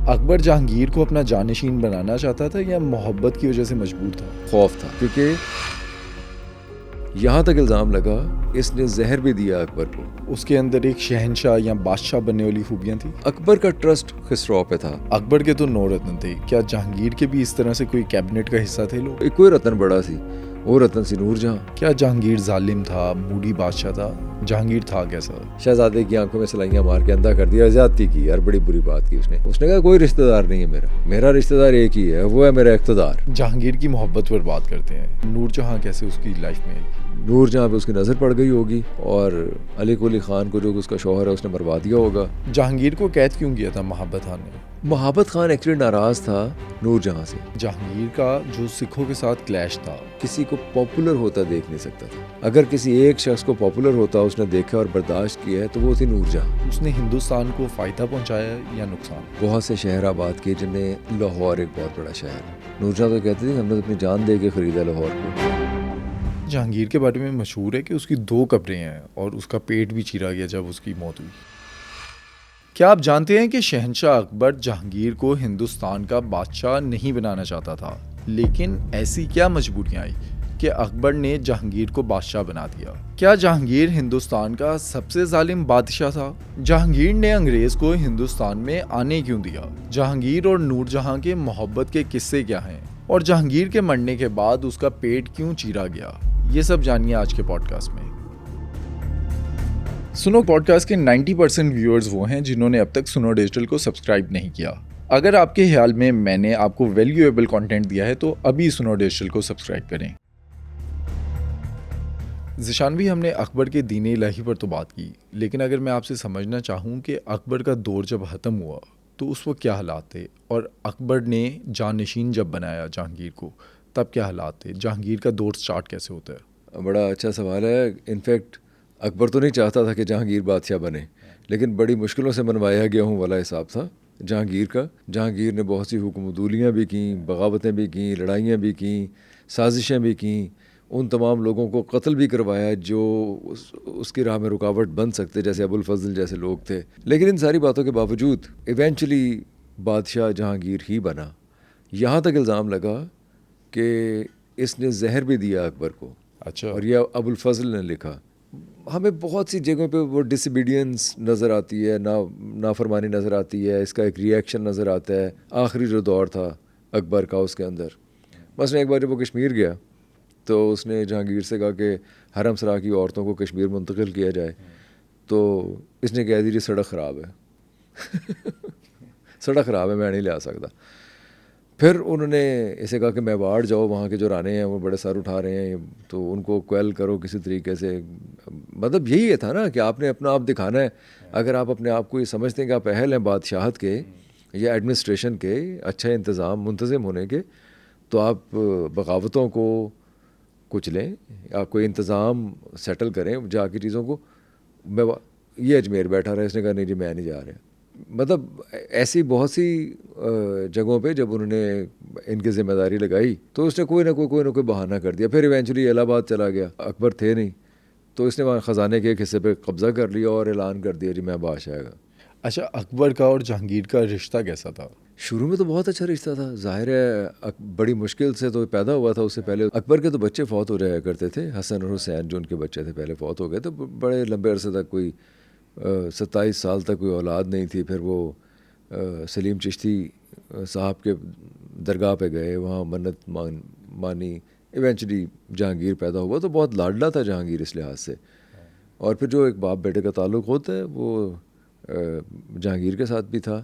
اکبر جہانگیر کو اپنا جانشین بنانا چاہتا تھا یا محبت کی وجہ سے مجبور تھا؟ خوف تھا، کیونکہ یہاں تک الزام لگا اس نے زہر بھی دیا اکبر کو. اس کے اندر ایک شہنشاہ یا بادشاہ بننے والی خوبیاں تھیں. اکبر کا ٹرسٹ خسرو پہ تھا. اکبر کے تو 9 رتن تھے، کیا جہانگیر کے بھی اس طرح سے کوئی کیبنٹ کا حصہ تھے لوگ؟ ایک کوئی رتن بڑا سی، وہ رتن سی نور جہاں. کیا جہانگیر ظالم تھا، موڈی بادشاہ تھا؟ جہانگیر تھا کیسا؟ شہزادے کی آنکھوں میں سلائیاں مار کے اندھا کر دیا، زیادتی کی یار، بڑی بری بات کی اس نے کہا کوئی رشتہ دار نہیں ہے میرا رشتہ دار ایک ہی ہے، وہ ہے میرا اقتدار. جہانگیر کی محبت پر بات کرتے ہیں. نور جہاں کیسے اس کی لائف میں آئی؟ نور جہاں پہ اس کی نظر پڑ گئی ہوگی اور علی کولی خان کو جو اس کا شوہر ہے اس نے مروا دیا ہوگا. جہانگیر کو قید کیوں کیا تھا محبت خان نے؟ محبت خان ایکچولی ناراض تھا نور جہاں سے. جہانگیر کا جو سکھوں کے ساتھ کلیش تھا، کسی کو پاپولر ہوتا دیکھ نہیں سکتا تھا. اگر کسی ایک شخص کو پاپولر ہوتا اس نے دیکھا اور برداشت کیا ہے تو وہ تھی نور جہاں. اس نے ہندوستان کو فائدہ پہنچایا یا نقصان؟ بہت سے شہر آباد کیے جن میں لاہور ایک بہت بڑا شہر ہے. نور جہاں تو کہتی تھی ہم نے اپنی جان دے کے خریدا لاہور کو. جہانگیر کے بارے میں مشہور ہے کہ اس کی 2 قبریں ہیں اور اس کا پیٹ بھی چیرا گیا جب اس کی موت ہوئی. کیا آپ جانتے ہیں کہ شہنشاہ اکبر جہانگیر کو ہندوستان کا بادشاہ نہیں بنانا چاہتا تھا، لیکن ایسی کیا مجبوریاں آئی کہ اکبر نے جہانگیر کو بادشاہ بنا دیا؟ کیا جہانگیر ہندوستان کا سب سے ظالم بادشاہ تھا؟ جہانگیر نے انگریز کو ہندوستان میں آنے کیوں دیا؟ جہانگیر اور نور جہاں کے محبت کے قصے کیا ہیں؟ اور جہانگیر کے مرنے کے بعد اس کا پیٹ کیوں چیرا گیا؟ یہ سب جانیے آج کے پوڈ کاسٹ میں. سنو پوڈ کاسٹ کے 90% ویورز وہ ہیں جنہوں نے اب تک سنو ڈیجیٹل کو سبسکرائب نہیں کیا. اگر آپ کے خیال میں نے آپ کو ویلیویبل کنٹینٹ دیا ہے تو ابھی سنو ڈیجیٹل کو سبسکرائب کریں. ذیشان ہم نے اکبر کے دین الہی پر تو بات کی، لیکن اگر میں آپ سے سمجھنا چاہوں کہ اکبر کا دور جب ختم ہوا تو اس وقت کیا حالات تھے، اور اکبر نے جانشین جب بنایا جہانگیر کو تب کیا حالات تھے؟ جہانگیر کا دور سٹارٹ کیسے ہوتا ہے؟ بڑا اچھا سوال ہے. انفیکٹ اکبر تو نہیں چاہتا تھا کہ جہانگیر بادشاہ بنے، لیکن بڑی مشکلوں سے منوایا گیا ہوں والا حساب تھا جہانگیر کا. جہانگیر نے بہت سی حکم عدولیاں بھی کیں، بغاوتیں بھی کیں، لڑائیاں بھی کیں، سازشیں بھی کیں. ان تمام لوگوں کو قتل بھی کروایا جو اس کی راہ میں رکاوٹ بن سکتے، جیسے ابو الفضل جیسے لوگ تھے. لیکن ان ساری باتوں کے باوجود ایونچولی بادشاہ جہانگیر ہی بنا. یہاں تک الزام لگا کہ اس نے زہر بھی دیا اکبر کو. اچھا. اور یہ ابو الفضل نے لکھا. ہمیں بہت سی جگہوں پہ وہ ڈس اوبیڈینس نظر آتی ہے، نافرمانی نظر آتی ہے، اس کا ایک ریئیکشن نظر آتا ہے. آخری جو دور تھا اکبر کا اس کے اندر، مثلا ایک بار جب وہ کشمیر گیا تو اس نے جہانگیر سے کہا کہ حرم سرا کی عورتوں کو کشمیر منتقل کیا جائے. تو اس نے کہہ دی جی سڑک خراب ہے سڑک خراب ہے، میں نہیں لے سکتا. پھر انہوں نے اسے کہا کہ میواڑ جاؤ، وہاں کے جو رانے ہیں وہ بڑے سر اٹھا رہے ہیں، تو ان کو کویل کرو کسی طریقے سے. مطلب یہی تھا نا کہ آپ نے اپنا آپ دکھانا ہے. اگر آپ اپنے آپ کو یہ سمجھتے ہیں کہ آپ اہل ہیں بادشاہت کے یا ایڈمنسٹریشن کے، اچھا انتظام منتظم ہونے کے، تو آپ بغاوتوں کو کچلیں، آپ کوئی انتظام سیٹل کریں جا کے چیزوں کو. یہ اجمیر بیٹھا رہا، اس نے کہا نہیں جی میں نہیں جا رہا. مطلب ایسی بہت سی جگہوں پہ جب انہوں نے ان کی ذمہ داری لگائی تو اس نے کوئی نہ کوئی بہانہ کر دیا. پھر ایونچولی الہ آباد چلا گیا، اکبر تھے نہیں، تو اس نے وہاں خزانے کے ایک حصے پہ قبضہ کر لیا اور اعلان کر دیا جی میں بادشاہ گا. اچھا، اکبر کا اور جہانگیر کا رشتہ کیسا تھا؟ شروع میں تو بہت اچھا رشتہ تھا. ظاہر ہے بڑی مشکل سے تو پیدا ہوا تھا. اس سے پہلے اکبر کے تو بچے فوت ہو جایا کرتے تھے. حسن اور حسین جو ان کے بچے تھے پہلے فوت ہو گئے، تو بڑے لمبے عرصے تک کوئی 27 سال تک کوئی اولاد نہیں تھی. پھر وہ سلیم چشتی صاحب کے درگاہ پہ گئے، وہاں منت مانی. ایونچولی جہانگیر پیدا ہوا تو بہت لاڈلا تھا جہانگیر اس لحاظ سے. اور پھر جو ایک باپ بیٹے کا تعلق ہوتا ہے وہ جہانگیر کے ساتھ بھی تھا.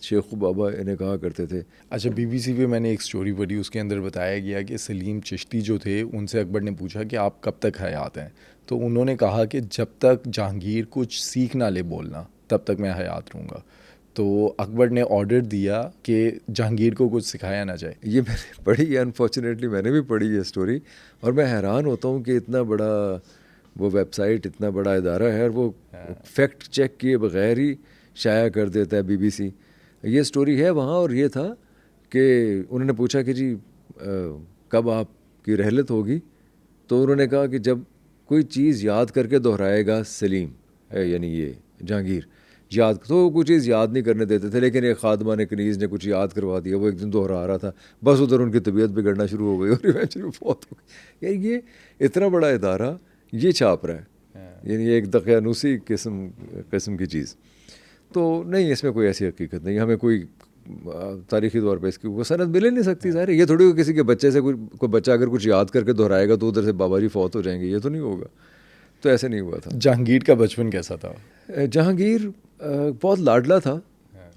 شیخ بابا انہیں کہا کرتے تھے. اچھا، بی بی سی پہ میں نے ایک سٹوری پڑھی، اس کے اندر بتایا گیا کہ سلیم چشتی جو تھے ان سے اکبر نے پوچھا کہ آپ کب تک حیات ہیں، تو انہوں نے کہا کہ جب تک جہانگیر کچھ سیکھ نہ لے بولنا تب تک میں حیات رہوں گا. تو اکبر نے آرڈر دیا کہ جہانگیر کو کچھ سکھایا نہ جائے. یہ میں نے پڑھی ہے، انفارچونیٹلی میں نے بھی پڑھی ہے اسٹوری، اور میں حیران ہوتا ہوں کہ اتنا بڑا وہ ویب سائٹ، اتنا بڑا ادارہ ہے، اور وہ فیکٹ چیک کیے بغیر ہی شائع کر دیتا ہے بی بی سی. یہ اسٹوری ہے وہاں. اور یہ تھا کہ انہوں نے پوچھا کہ جی کب آپ کی رحلت ہوگی، تو انہوں نے کہا کہ جب کوئی چیز یاد کر کے دہرائے گا سلیم، یعنی یہ جہانگیر، یاد تو وہ کوئی چیز یاد نہیں کرنے دیتے تھے، لیکن ایک خادمہ نے کنیز نے کچھ یاد کروا دیا، وہ ایک دن دہرا رہا تھا، بس ادھر ان کی طبیعت بگڑنا شروع ہو گئی اور ایونچولی فوت ہو گئی. یعنی یہ اتنا بڑا ادارہ یہ چھاپ رہا ہے، یعنی ایک دقیانوسی قسم کی چیز. تو نہیں، اس میں کوئی ایسی حقیقت نہیں. ہمیں کوئی تاریخی طور پہ اس کی کوئی سند مل ہی نہیں سکتی. ظاہر ہے یہ تھوڑی کسی کے بچے سے کوئی بچہ اگر کچھ یاد کر کے دہرائے گا تو ادھر سے بابا جی فوت ہو جائیں گے، یہ تو نہیں ہوگا. تو ایسے نہیں ہوا تھا. جہانگیر کا بچپن کیسا تھا؟ جہانگیر بہت لاڈلا تھا،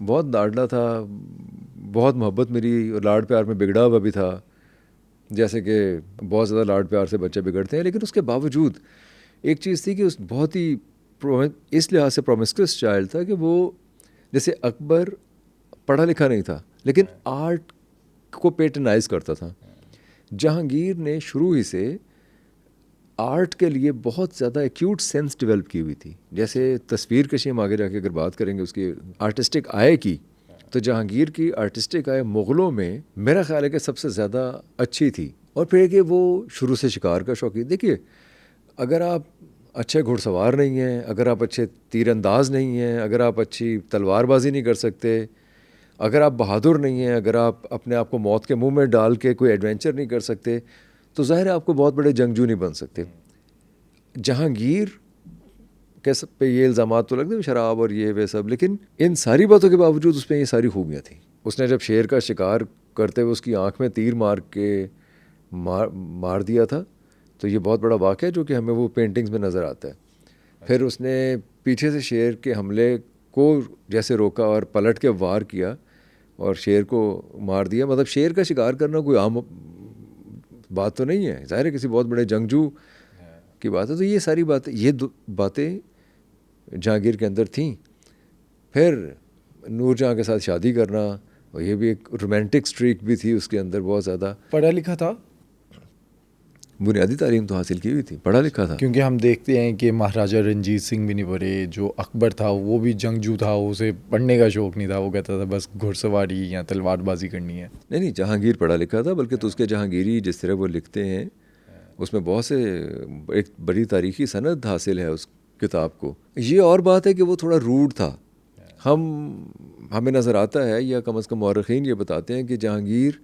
بہت لاڈلا تھا، بہت محبت میری اور لاڈ پیار میں بگڑا ہوا بھی تھا، جیسے کہ بہت زیادہ لاڈ پیار سے بچے بگڑتے ہیں. لیکن اس کے باوجود ایک چیز تھی کہ اس بہت ہی اس لحاظ سے پرومسکس چائلڈ تھا کہ وہ جیسے اکبر پڑھا لکھا نہیں تھا لیکن آرٹ کو پیٹرنائز کرتا تھا. جہانگیر نے شروع ہی سے آرٹ کے لیے بہت زیادہ ایکیوٹ سینس ڈیولپ کی ہوئی تھی. جیسے تصویر کشی ہم آگے جا کے اگر بات کریں گے اس کی آرٹسٹک آئے کی، تو جہانگیر کی آرٹسٹک آئے مغلوں میں میرا خیال ہے کہ سب سے زیادہ اچھی تھی. اور پھر کہ وہ شروع سے شکار کا شوقین. دیکھیے، اگر آپ اچھے گھڑ سوار نہیں ہیں، اگر آپ اچھے تیر انداز نہیں ہیں، اگر آپ اچھی تلوار بازی نہیں کر سکتے، اگر آپ بہادر نہیں ہیں، اگر آپ اپنے آپ کو موت کے منہ میں ڈال کے کوئی ایڈونچر نہیں کر سکتے، تو ظاہر ہے آپ کو بہت بڑے جنگجو نہیں بن سکتے. جہانگیر کے پہ یہ الزامات تو لگتے ہیں شراب اور یہ وہ سب، لیکن ان ساری باتوں کے باوجود اس میں یہ ساری خوبیاں تھیں. اس نے جب شیر کا شکار کرتے ہوئے اس کی آنکھ میں تیر مار کے مار دیا تھا، تو یہ بہت بڑا واقعہ ہے جو کہ ہمیں وہ پینٹنگز میں نظر آتا ہے. پھر اس نے پیچھے سے شیر کے حملے کو جیسے روکا اور پلٹ کے وار کیا اور شیر کو مار دیا. مطلب شیر کا شکار کرنا کوئی عام بات تو نہیں ہے، ظاہر ہے کسی بہت بڑے جنگجو کی بات ہے. تو یہ ساری باتیں، یہ باتیں جہانگیر کے اندر تھیں. پھر نور جہاں کے ساتھ شادی کرنا، اور یہ بھی ایک رومانٹک سٹریک بھی تھی اس کے اندر بہت زیادہ. پڑھا لکھا تھا؟ بنیادی تعلیم تو حاصل کی ہوئی تھی، پڑھا لکھا تھا. کیونکہ ہم دیکھتے ہیں کہ مہاراجہ رنجیت سنگھ بھی نہیں پڑھے، جو اکبر تھا وہ بھی جنگجو تھا، اسے پڑھنے کا شوق نہیں تھا، وہ کہتا تھا بس گھڑ سواری یا تلوار بازی کرنی ہے. نہیں، جہانگیر پڑھا لکھا تھا، بلکہ تو اس کے جہانگیری جس طرح وہ لکھتے ہیں اس میں بہت سے ایک بڑی تاریخی سند حاصل ہے اس کتاب کو. یہ اور بات ہے کہ وہ تھوڑا روڈ تھا. ہمیں نظر آتا ہے، یا کم از کم مورخین یہ بتاتے ہیں کہ جہانگیر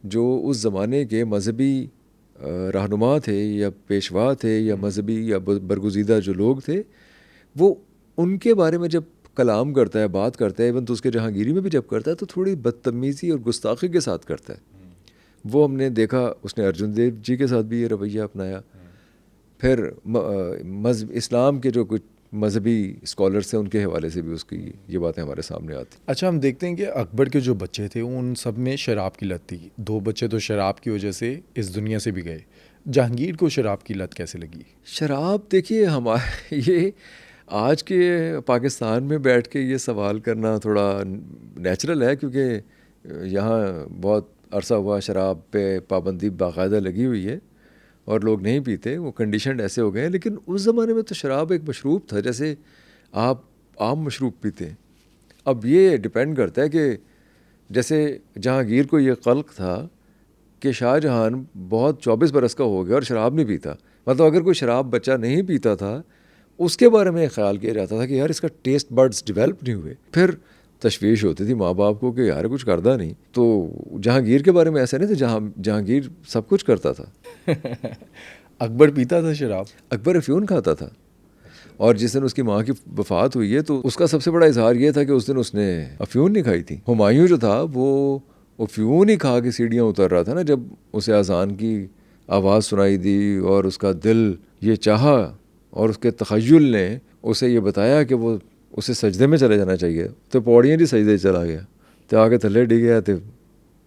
جو اس زمانے کے مذہبی رہنما تھے یا پیشوا تھے یا مذہبی یا برگزیدہ جو لوگ تھے، وہ ان کے بارے میں جب کلام کرتا ہے، بات کرتا ہے، ایون تو اس کے جہانگیری میں بھی جب کرتا ہے تو تھوڑی بدتمیزی اور گستاخی کے ساتھ کرتا ہے. وہ ہم نے دیکھا اس نے ارجن دیو جی کے ساتھ بھی یہ رویہ اپنایا. پھر اسلام کے جو کچھ مذہبی اسکالرس ہیں ان کے حوالے سے بھی اس کی یہ باتیں ہمارے سامنے آتی. اچھا، ہم دیکھتے ہیں کہ اکبر کے جو بچے تھے ان سب میں شراب کی لت تھی. 2 بچے تو شراب کی وجہ سے اس دنیا سے بھی گئے. جہانگیر کو شراب کی لت کیسے لگی؟ شراب، دیکھیے ہمارے یہ آج کے پاکستان میں بیٹھ کے یہ سوال کرنا تھوڑا نیچرل ہے، کیونکہ یہاں بہت عرصہ ہوا شراب پہ پابندی باقاعدہ لگی ہوئی ہے اور لوگ نہیں پیتے، وہ کنڈیشنڈ ایسے ہو گئے ہیں. لیکن اس زمانے میں تو شراب ایک مشروب تھا، جیسے آپ عام مشروب پیتے ہیں. اب یہ ڈپینڈ کرتا ہے کہ جیسے جہانگیر کو یہ قلق تھا کہ شاہ جہان بہت 24 برس کا ہو گیا اور شراب نہیں پیتا. مطلب اگر کوئی شراب بچہ نہیں پیتا تھا اس کے بارے میں خیال کیا جاتا تھا کہ یار اس کا ٹیسٹ بڈز ڈیولپ نہیں ہوئے. پھر تشویش ہوتی تھی ماں باپ کو کہ یار کچھ کرتا نہیں. تو جہانگیر کے بارے میں ایسا نہیں تھا، جہانگیر سب کچھ کرتا تھا. اکبر پیتا تھا شراب؟ اکبر افیون کھاتا تھا، اور جس دن اس کی ماں کی وفات ہوئی ہے تو اس کا سب سے بڑا اظہار یہ تھا کہ اس دن اس نے افیون نہیں کھائی تھی. ہمایوں جو تھا وہ افیون ہی کھا کے سیڑھیاں اتر رہا تھا نا جب اسے اذان کی آواز سنائی دی، اور اس کا دل یہ چاہا اور اس کے تخیل نے اسے یہ بتایا کہ وہ اسے سجدے میں چلے جانا چاہیے، تو پوڑیاں جی سجدے چلا گیا، تو آ کے تھلے ڈگ گیا، تو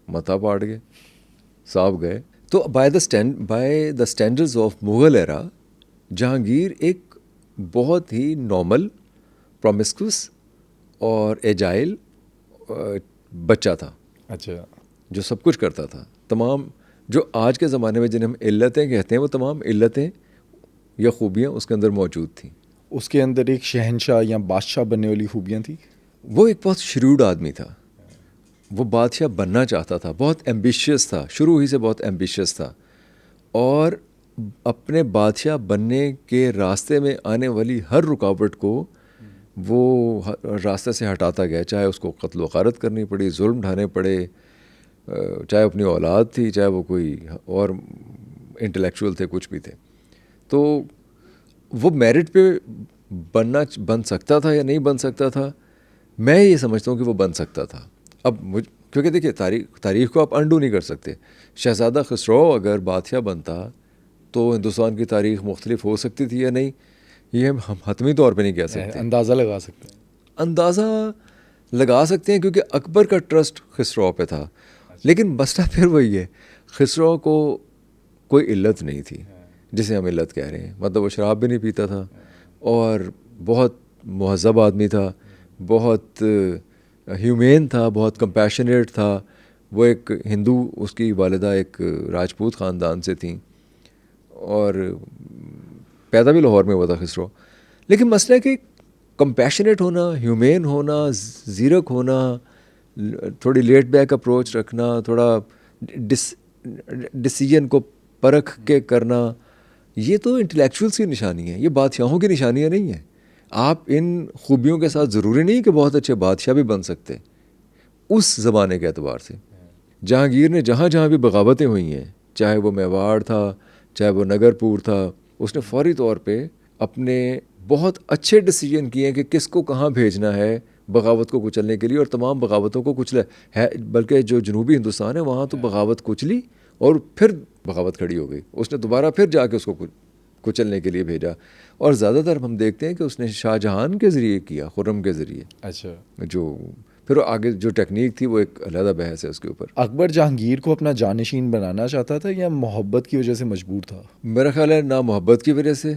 متھا پاٹ گئے، صاحب گئے. تو by the standards of Mughal era Jahangir ایک بہت ہی نارمل، پرومسکوس اور ایجائل بچہ تھا. اچھا. جو سب کچھ کرتا تھا. تمام جو آج کے زمانے میں جنہیں ہم علتیں کہتے ہیں وہ تمام علتیں یا خوبیاں اس کے اندر موجود تھیں. اس کے اندر ایک شہنشاہ یا بادشاہ بننے والی خوبیاں تھیں. وہ ایک بہت شریوڈ آدمی تھا، وہ بادشاہ بننا چاہتا تھا، بہت ایمبیشیس تھا، شروع ہی سے بہت ایمبیشیس تھا، اور اپنے بادشاہ بننے کے راستے میں آنے والی ہر رکاوٹ کو وہ راستے سے ہٹاتا گیا، چاہے اس کو قتل و غارت کرنی پڑی، ظلم ڈھانے پڑے، چاہے اپنی اولاد تھی، چاہے وہ کوئی اور انٹلیکچوئل تھے، کچھ بھی تھے. تو وہ میرٹ پہ بن سکتا تھا یا نہیں بن سکتا تھا؟ میں یہ سمجھتا ہوں کہ وہ بن سکتا تھا. اب کیونکہ دیکھیے تاریخ کو آپ انڈو نہیں کر سکتے. شہزادہ خسرو اگر بادشاہ بنتا تو ہندوستان کی تاریخ مختلف ہو سکتی تھی یا نہیں، یہ ہم حتمی طور پہ نہیں کہہ سکتے. اندازہ لگا سکتے ہیں. اندازہ لگا سکتے ہیں کیونکہ اکبر کا ٹرسٹ خسرو پہ تھا. لیکن مسئلہ پھر وہی ہے، خسرو کو کوئی علت نہیں تھی جسے ہم علت کہہ رہے ہیں. مطلب وہ شراب بھی نہیں پیتا تھا اور بہت مہذب آدمی تھا، بہت ہیومین تھا، بہت کمپیشنیٹ تھا. وہ ایک ہندو، اس کی والدہ ایک راجپوت خاندان سے تھیں اور پیدا بھی لاہور میں ہوا تھا خسرو. لیکن مسئلہ ہے کہ کمپیشنیٹ ہونا، ہیومین ہونا، زیرک ہونا، تھوڑی لیٹ بیک اپروچ رکھنا، تھوڑا ڈیسیجن کو پرکھ کے کرنا، یہ تو انٹلیکچوئلس کی نشانی ہے، یہ بادشاہوں کی نشانیاں نہیں ہیں. آپ ان خوبیوں کے ساتھ ضروری نہیں کہ بہت اچھے بادشاہ بھی بن سکتے. اس زمانے کے اعتبار سے جہانگیر نے جہاں جہاں بھی بغاوتیں ہوئی ہیں، چاہے وہ میواڑ تھا، چاہے وہ نگر پور تھا، اس نے فوری طور پہ اپنے بہت اچھے ڈیسیجن کیے ہیں کہ کس کو کہاں بھیجنا ہے بغاوت کو کچلنے کے لیے، اور تمام بغاوتوں کو کچلا ہے. بلکہ جو جنوبی ہندوستان ہے وہاں تو بغاوت کچلی اور پھر بغاوت کھڑی ہو گئی. اس نے دوبارہ پھر جا کے اس کو کچلنے کے لیے بھیجا. اور زیادہ تر ہم دیکھتے ہیں کہ اس نے شاہ جہان کے ذریعے کیا، خرم کے ذریعے. اچھا. جو پھر آگے جو ٹیکنیک تھی وہ ایک علیحدہ بحث ہے اس کے اوپر. اکبر جہانگیر کو اپنا جانشین بنانا چاہتا تھا یا محبت کی وجہ سے مجبور تھا؟ میرا خیال ہے نہ محبت کی وجہ سے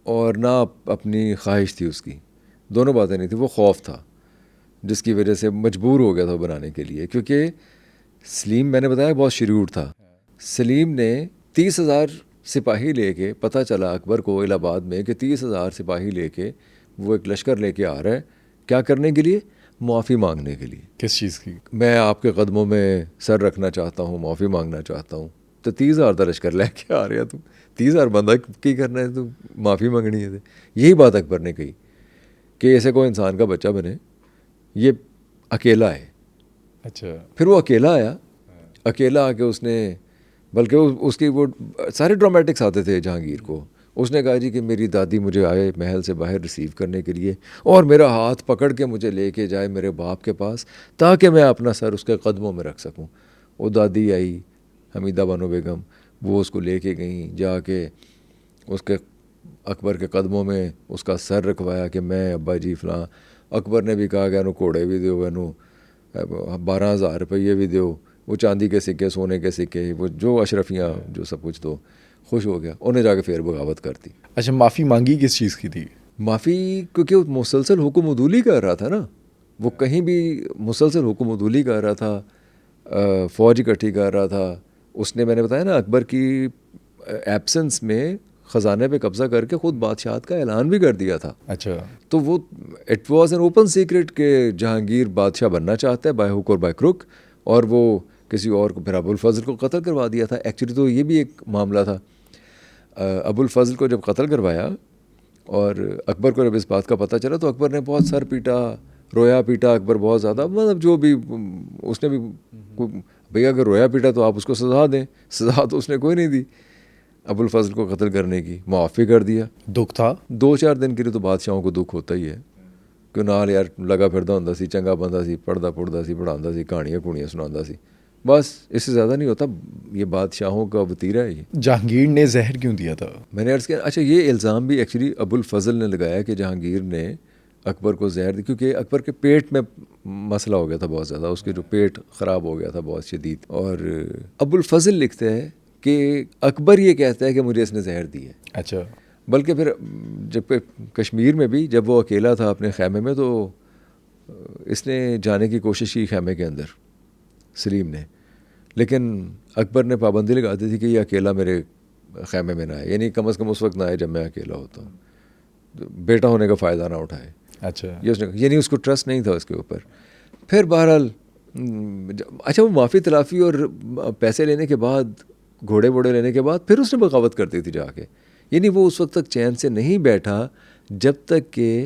اور نہ اپنی خواہش تھی اس کی، دونوں باتیں نہیں تھیں. وہ خوف تھا جس کی وجہ سے مجبور ہو گیا تھا بنانے کے لیے. کیونکہ سلیم، میں نے بتایا، بہت شرور تھا. سلیم نے 30,000 سپاہی لے کے، پتہ چلا اکبر کو الہ آباد میں کہ 30,000 سپاہی لے کے وہ ایک لشکر لے کے آ رہا ہے. کیا کرنے کے لیے؟ معافی مانگنے کے لیے. کس چیز کی؟ میں آپ کے قدموں میں سر رکھنا چاہتا ہوں، معافی مانگنا چاہتا ہوں. تو 30,000 کا لشکر لے کے آ رہا، تم 30,000 بندہ کی کرنا ہے، تو معافی مانگنی ہے. یہی بات اکبر نے کہی کہ ایسے کوئی انسان کا بچہ بنے، یہ اکیلا ہے. اچھا. پھر وہ اکیلا آیا، اکیلا آ کے اس نے، بلکہ اس کی وہ سارے ڈرامیٹکس آتے تھے جہانگیر کو. اس نے کہا جی کہ میری دادی مجھے آئے محل سے باہر ریسیو کرنے کے لیے اور میرا ہاتھ پکڑ کے مجھے لے کے جائے میرے باپ کے پاس تاکہ میں اپنا سر اس کے قدموں میں رکھ سکوں. وہ دادی آئی حمیدہ بانو بیگم، وہ اس کو لے کے گئیں، جا کے اس کے اکبر کے قدموں میں اس کا سر رکھوایا کہ میں ابا جی فلاں. اکبر نے بھی کہا کہ انہوں گھوڑے بھی دیو، انہوں 12,000 روپیے بھی دیو، وہ چاندی کے سکے، سونے کے سکے، وہ جو اشرفیاں، جو سب کچھ. تو خوش ہو گیا. انہیں جا کے پھر بغاوت کر دی. اچھا، معافی مانگی کس چیز کی تھی؟ معافی کیونکہ وہ مسلسل حکم عدولی کر رہا تھا نا، وہ کہیں بھی مسلسل حکم عدولی کر رہا تھا، فوج اکٹھی کر رہا تھا. اس نے، میں نے بتایا نا، اکبر کی ایبسنس میں خزانے پہ قبضہ کر کے خود بادشاہت کا اعلان بھی کر دیا تھا. اچھا. تو وہ it was an open secret کہ جہانگیر بادشاہ بننا چاہتا ہے بائی ہوک اور بائی کروک، اور وہ کسی اور کو، پھر ابو الفضل کو قتل کروا دیا تھا. ایکچولی تو یہ بھی ایک معاملہ تھا. ابو الفضل کو جب قتل کروایا اور اکبر کو جب اس بات کا پتہ چلا تو اکبر نے بہت سر پیٹا، رویا پیٹا اکبر بہت زیادہ. مطلب جو بھی اس نے بھی، بھیا اگر رویا پیٹا تو آپ اس کو سزا دیں. سزا تو اس نے کوئی نہیں دی ابو الفضل کو قتل کرنے کی، معافی کر دیا. دکھ تھا 2-4 دن کے لیے تو بادشاہوں کو دکھ ہوتا ہی ہے کہ نال یار لگا پھردا ہوندا سی، چنگا بندہ سی، پڑھدا پڑھدا سی، پڑھاندا سی، کہانیاں کہونیاں سناندا سی، بس اس سے زیادہ نہیں ہوتا. یہ بادشاہوں کا وتیرہ ہے. یہ جہانگیر نے زہر کیوں دیا تھا؟ میں نے عرض کیا. اچھا، یہ الزام بھی ایکچولی ابو الفضل نے لگایا کہ جہانگیر نے اکبر کو زہر دی، کیونکہ اکبر کے پیٹ میں مسئلہ ہو گیا تھا بہت زیادہ، اس کے جو پیٹ خراب ہو گیا تھا بہت شدید. اور ابو الفضل لکھتے ہیں کہ اکبر یہ کہتا ہے کہ مجھے اس نے زہر دی ہے. اچھا. بلکہ پھر جب کشمیر میں بھی جب وہ اکیلا تھا اپنے خیمے میں، تو اس نے جانے کی کوشش کی خیمے کے اندر، سلیم نے، لیکن اکبر نے پابندی لگا دی تھی کہ یہ اکیلا میرے خیمے میں نہ آئے، یعنی کم از کم اس وقت نہ آئے جب میں اکیلا ہوتا ہوں، بیٹا ہونے کا فائدہ نہ اٹھائے. اچھا. یہ اس نے، یعنی اس کو ٹرسٹ نہیں تھا اس کے اوپر. پھر بہرحال اچھا، وہ معافی تلافی اور پیسے لینے کے بعد، گھوڑے ووڑے لینے کے بعد پھر اس نے بغاوت کر دی تھی جا کے. یعنی وہ اس وقت تک چین سے نہیں بیٹھا جب تک کہ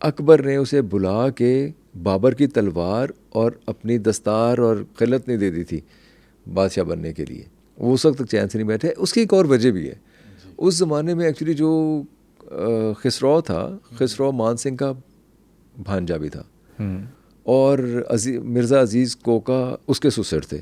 اکبر نے اسے بلا کے بابر کی تلوار اور اپنی دستار اور خلعت نہیں دے دی تھی بادشاہ بننے کے لیے. وہ اس وقت تک چین سے نہیں بیٹھے. اس کی ایک اور وجہ بھی ہے. اس زمانے میں ایکچولی جو خسرو تھا, خسرو مان سنگھ کا بھانجا بھی تھا, اور مرزا عزیز کوکا اس کے سسر تھے,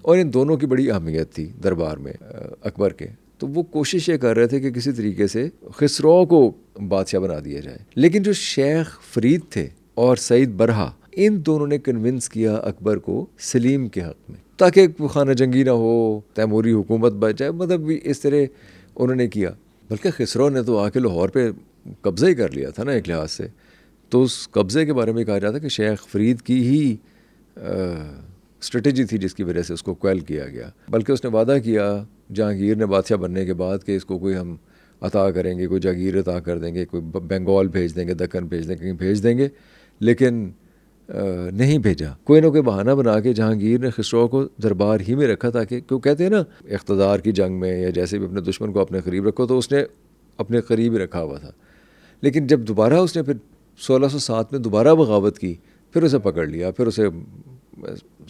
اور ان دونوں کی بڑی اہمیت تھی دربار میں اکبر کے. تو وہ کوشش یہ کر رہے تھے کہ کسی طریقے سے خسرو کو بادشاہ بنا دیا جائے. لیکن جو شیخ فرید تھے اور سعید برہا, ان دونوں نے کنونس کیا اکبر کو سلیم کے حق میں, تاکہ خانہ جنگی نہ ہو, تیموری حکومت بچ جائے. مطلب اس طرح انہوں نے کیا. بلکہ خسرو نے تو آ کے لاہور پہ قبضہ ہی کر لیا تھا نا ایک لحاظ سے. تو اس قبضے کے بارے میں کہا جاتا ہے کہ شیخ فرید کی ہی اسٹریٹجی تھی جس کی وجہ سے اس کو کویل کیا گیا. بلکہ اس نے وعدہ کیا جہانگیر نے بادشاہ بننے کے بعد کہ اس کو کوئی ہم عطا کریں گے, کوئی جاگیر عطا کر دیں گے, کوئی بنگال بھیج دیں گے, دکن بھیج دیں گے, کہیں بھیج دیں گے. لیکن نہیں بھیجا. کوئی نہ کوئی بہانہ بنا کے جہانگیر نے خسرو کو دربار ہی میں رکھا, تاکہ کیوں کہتے ہیں نا اقتدار کی جنگ میں یا جیسے بھی اپنے دشمن کو اپنے قریب رکھو, تو اس نے اپنے قریب ہی رکھا ہوا تھا. لیکن جب دوبارہ اس نے پھر 1607 میں دوبارہ بغاوت کی, پھر اسے پکڑ لیا, پھر اسے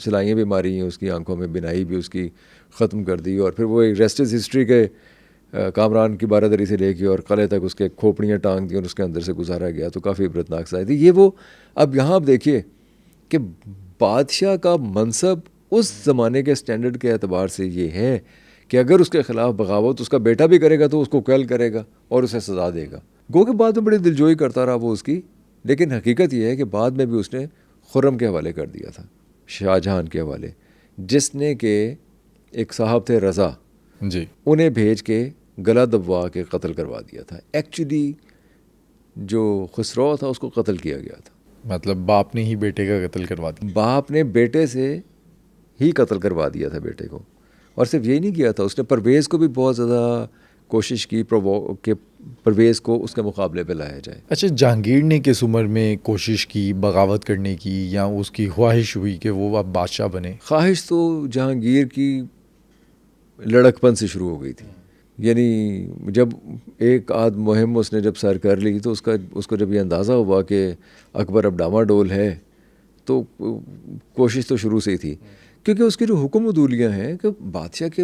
سلائیاں بھی ماری, اس کی آنکھوں میں بینائی بھی اس کی ختم کر دی, اور پھر وہ ایک ریسٹس ہسٹری کے کامران کی بارادری سے لے کے اور قلعے تک اس کے کھوپڑیاں ٹانگ دی اور اس کے اندر سے گزارا گیا. تو کافی عبرتناک سائے تھی یہ. وہ اب یہاں آپ دیکھیے کہ بادشاہ کا منصب اس زمانے کے اسٹینڈرڈ کے اعتبار سے یہ ہے کہ اگر اس کے خلاف بغاوت اس کا بیٹا بھی کرے گا تو اس کو قتل کرے گا اور اسے سزا دے گا. گو کہ بعد میں بڑی دلجوئی کرتا رہا وہ اس کی, لیکن حقیقت یہ ہے کہ بعد میں بھی اس نے خرم کے حوالے کر دیا تھا, شاہ جہان کے حوالے, جس نے کہ ایک صاحب تھے رضا, جی, انہیں بھیج کے گلا دبوا کے قتل کروا دیا تھا. ایکچولی جو خسرو تھا اس کو قتل کیا گیا تھا. مطلب باپ نے ہی بیٹے کا قتل کروا دیا. باپ نے بیٹے سے ہی قتل کروا دیا تھا بیٹے کو. اور صرف یہی نہیں کیا تھا, اس نے پرویز کو بھی بہت زیادہ کوشش کی کہ پرویز کو اس کے مقابلے پہ لایا جائے. اچھا, جہانگیر نے کس عمر میں کوشش کی بغاوت کرنے کی, یا اس کی خواہش ہوئی کہ وہ اب بادشاہ بنے؟ خواہش تو جہانگیر کی لڑکپن سے شروع ہو گئی تھی. یعنی جب ایک آدھ مہم اس نے جب سر کر لی تو اس کو جب یہ اندازہ ہوا کہ اکبر اب ڈاما ڈول ہے, تو کوشش تو شروع سے ہی تھی. کیونکہ اس کی جو حکم عدولیاں ہیں کہ بادشاہ کے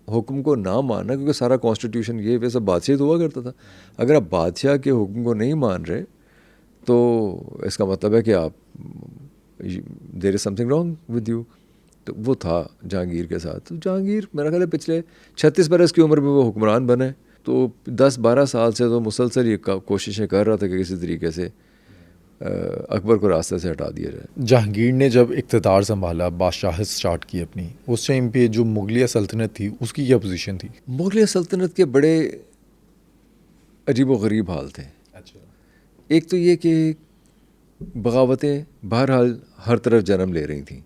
حکم کو نہ ماننا, کیونکہ سارا کانسٹیٹیوشن یہ ویسا بادشاہ تو ہوا کرتا تھا. اگر آپ بادشاہ کے حکم کو نہیں مان رہے تو اس کا مطلب ہے کہ آپ there is something wrong with you. تو وہ تھا جہانگیر کے ساتھ. تو جہانگیر میرا خیال ہے پچھلے 36 برس کی عمر میں وہ حکمران بنے, تو 10-12 سال سے تو مسلسل یہ کوششیں کر رہا تھا کہ کسی طریقے سے اکبر کو راستے سے ہٹا دیا جائے. جہانگیر نے جب اقتدار سنبھالا, بادشاہت سٹارٹ کی اپنی, اس ٹائم پہ جو مغلیہ سلطنت تھی اس کی کیا پوزیشن تھی؟ مغلیہ سلطنت کے بڑے عجیب و غریب حال تھے. اچھا, ایک تو یہ کہ بغاوتیں بہرحال ہر طرف جنم لے رہی تھیں.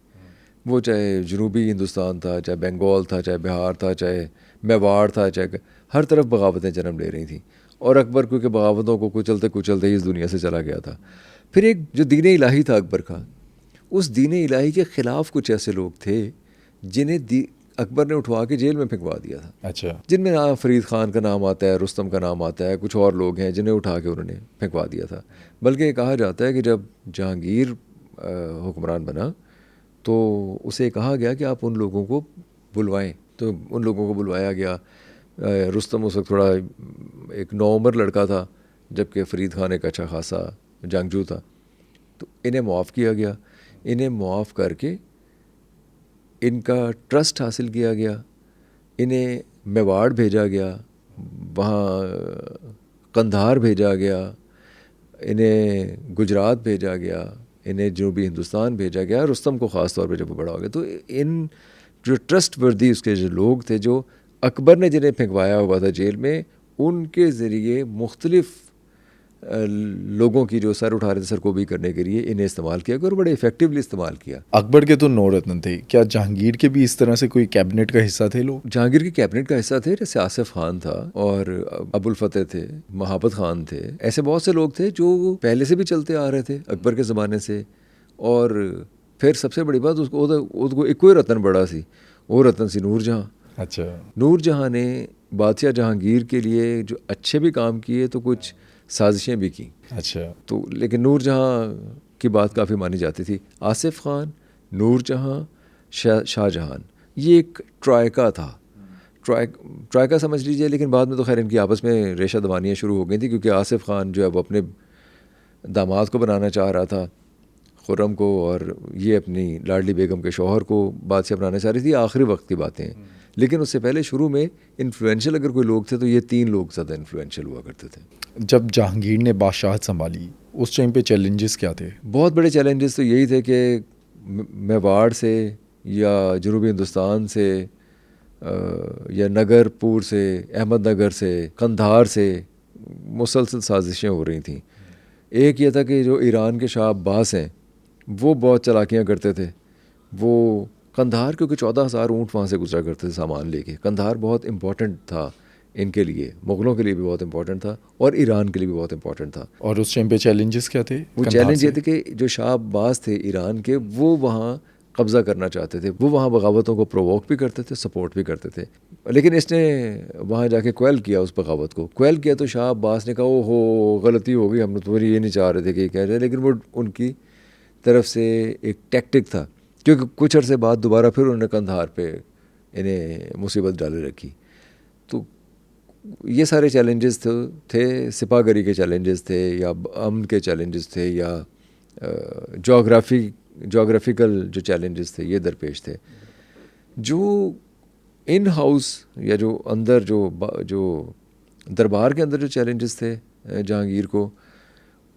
وہ چاہے جنوبی ہندوستان تھا, چاہے بنگال تھا, چاہے بہار تھا, چاہے میواڑ تھا, چاہے ہر طرف بغاوتیں جنم لے رہی تھیں. اور اکبر کیونکہ بغاوتوں کو کچلتے ہی اس دنیا سے چلا گیا تھا. پھر ایک جو دین الہی تھا اکبر کا, اس دین الہی کے خلاف کچھ ایسے لوگ تھے جنہیں اکبر نے اٹھوا کے جیل میں پھینکوا دیا تھا. اچھا, جن میں فرید خان کا نام آتا ہے, رستم کا نام آتا ہے, کچھ اور لوگ ہیں جنہیں اٹھا کے انہوں نے پھینکوا دیا تھا. بلکہ یہ کہا جاتا ہے کہ جب جہانگیر حکمران بنا تو اسے کہا گیا کہ آپ ان لوگوں کو بلوائیں. تو ان لوگوں کو بلوایا گیا. رستم اس وقت تھوڑا ایک نوعمر لڑکا تھا, جبکہ فرید خان ایک اچھا خاصا جنگجو تھا. تو انہیں معاف کیا گیا. انہیں معاف کر کے ان کا ٹرسٹ حاصل کیا گیا. انہیں میواڑ بھیجا گیا, وہاں قندھار بھیجا گیا, انہیں گجرات بھیجا گیا, انہیں جنوبی ہندوستان بھیجا گیا. رستم کو خاص طور پہ جب وہ بڑا ہو گیا تو ان جو ٹرسٹ وردی اس کے جو لوگ تھے, جو اکبر نے جنہیں پھینکوایا ہوا تھا جیل میں, ان کے ذریعے مختلف لوگوں کی جو سر اٹھا رہے تھے سرکوبی کرنے کے لیے انہیں استعمال کیا گیا, اور بڑے افیکٹولی استعمال کیا. اکبر کے تو 9 رتن تھے, کیا جہانگیر کے بھی اس طرح سے کوئی کیبنٹ کا حصہ تھے لوگ؟ جہانگیر کی کیبنٹ کا حصہ تھے, جیسے آصف خان تھا اور ابو الفتح تھے, مہابت خان تھے. ایسے بہت سے لوگ تھے جو پہلے سے بھی چلتے آ رہے تھے اکبر کے زمانے سے. اور پھر سب سے بڑی بات اس کو ایک کوئی رتن بڑا سی, وہ رتن سی نور جہاں. اچھا, نور جہاں نے بادشاہ جہانگیر کے لیے جو اچھے بھی کام کیے تو کچھ سازشیں بھی کیں. اچھا. تو لیکن نور جہاں کی بات کافی مانی جاتی تھی. آصف خان، نور جہاں، شاہ جہان، یہ ایک ٹرائکا تھا. ٹرائکا سمجھ لیجیے. لیکن بعد میں تو خیر ان کی آپس میں ریشہ دوانیاں شروع ہو گئی تھیں، کیونکہ آصف خان جو ہے وہ اپنے داماد کو بنانا چاہ رہا تھا، خرم کو، اور یہ اپنی لاڈلی بیگم کے شوہر کو بادشاہ بنانا چاہ رہی تھی. آخری وقت کی باتیں ہیں. لیکن اس سے پہلے شروع میں انفلوئنشل اگر کوئی لوگ تھے تو یہ 3 لوگ زیادہ انفلوئنشل ہوا کرتے تھے. جب جہانگیر نے بادشاہت سنبھالی اس ٹائم پہ چیلنجز کیا تھے؟ بہت بڑے چیلنجز تو یہی تھے کہ میواڑ سے یا جنوبی ہندوستان سے یا نگر پور سے، احمد نگر سے، قندھار سے مسلسل سازشیں ہو رہی تھیں. ایک یہ تھا کہ جو ایران کے شاہ عباس ہیں وہ بہت چالاکیاں کرتے تھے. وہ قندھار، کیونکہ 14,000 اونٹ وہاں سے گزرا کرتے تھے سامان لے کے. قندھار بہت امپورٹنٹ تھا ان کے لیے، مغلوں کے لیے بھی بہت امپورٹنٹ تھا اور ایران کے لیے بھی بہت امپورٹنٹ تھا. اور اس ٹائم پہ چیلنجز کیا تھے؟ وہ چیلنج یہ تھے کہ جو شاہ عباس تھے ایران کے، وہ وہاں قبضہ کرنا چاہتے تھے. وہ وہاں بغاوتوں کو پرووک بھی کرتے تھے، سپورٹ بھی کرتے تھے. لیکن اس نے وہاں جا کے کویل کیا، اس بغاوت کو کویل کیا. تو شاہ عباس نے کہا او ہو غلطی ہو گئی، ہم تو یہ نہیں چاہ رہے تھے کہ یہ کہہ جائے. لیکن وہ ان کی طرف سے ایک ٹیکٹک تھا، کیونکہ کچھ عرصے بعد دوبارہ پھر انہوں نے قندھار پہ انہیں مصیبت ڈالے رکھی. تو یہ سارے چیلنجز تھے. سپاہ گری کے چیلنجز تھے، یا امن کے چیلنجز تھے، یا جغرافیکل جو چیلنجز تھے یہ درپیش تھے. جو ان ہاؤس یا جو اندر جو دربار کے اندر جو چیلنجز تھے جہانگیر کو،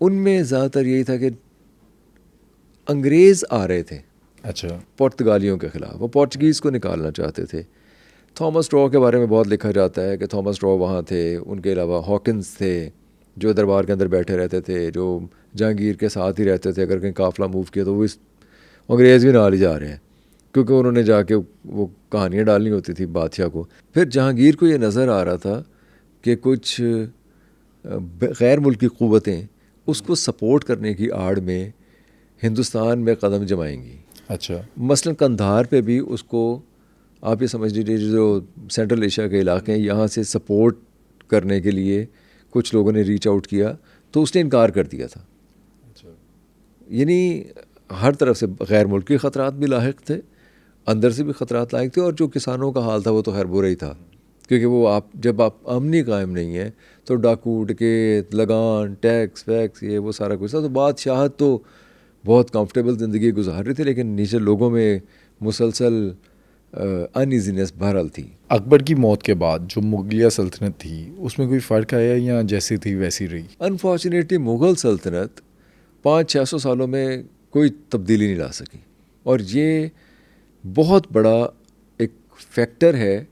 ان میں زیادہ تر یہی تھا کہ انگریز آ رہے تھے اچھا پرتگالیوں کے خلاف. وہ پورچگیز کو نکالنا چاہتے تھے. تھامس ٹرو کے بارے میں بہت لکھا جاتا ہے کہ تھامس ٹرو وہاں تھے. ان کے علاوہ ہاکنز تھے جو دربار کے اندر بیٹھے رہتے تھے، جو جہانگیر کے ساتھ ہی رہتے تھے. اگر کہیں قافلہ موو کیا تو وہ انگریز بھی نال ہی جا رہے ہیں، کیونکہ انہوں نے جا کے وہ کہانیاں ڈالنی ہوتی تھی بادشاہ کو. پھر جہانگیر کو یہ نظر آ رہا تھا کہ کچھ غیر ملکی قوتیں اس کو سپورٹ کرنے کی آڑ میں ہندوستان میں قدم جمائیں گی. اچھا. مثلاً قندھار پہ بھی اس کو آپ یہ سمجھ لیجیے جو سینٹرل ایشیا کے علاقے ہیں یہاں سے سپورٹ کرنے کے لیے کچھ لوگوں نے ریچ آؤٹ کیا تو اس نے انکار کر دیا تھا. یعنی ہر طرف سے غیر ملکی خطرات بھی لاحق تھے، اندر سے بھی خطرات لاحق تھے. اور جو کسانوں کا حال تھا وہ تو خیر برا ہی تھا، کیونکہ وہ جب آپ امنی قائم نہیں ہیں تو ڈاکو ڈکیت لگان ٹیکس ویکس یہ وہ سارا کچھ تھا. تو بادشاہت تو بہت کمفرٹیبل زندگی گزار رہی تھی، لیکن نیچے لوگوں میں مسلسل انایزینس بہرحال تھی. اکبر کی موت کے بعد جو مغلیہ سلطنت تھی اس میں کوئی فرق آیا یا جیسی تھی ویسی رہی؟ انفارچونیٹلی مغل سلطنت 500-600 سالوں میں کوئی تبدیلی نہیں لا سکی، اور یہ بہت بڑا ایک فیکٹر ہے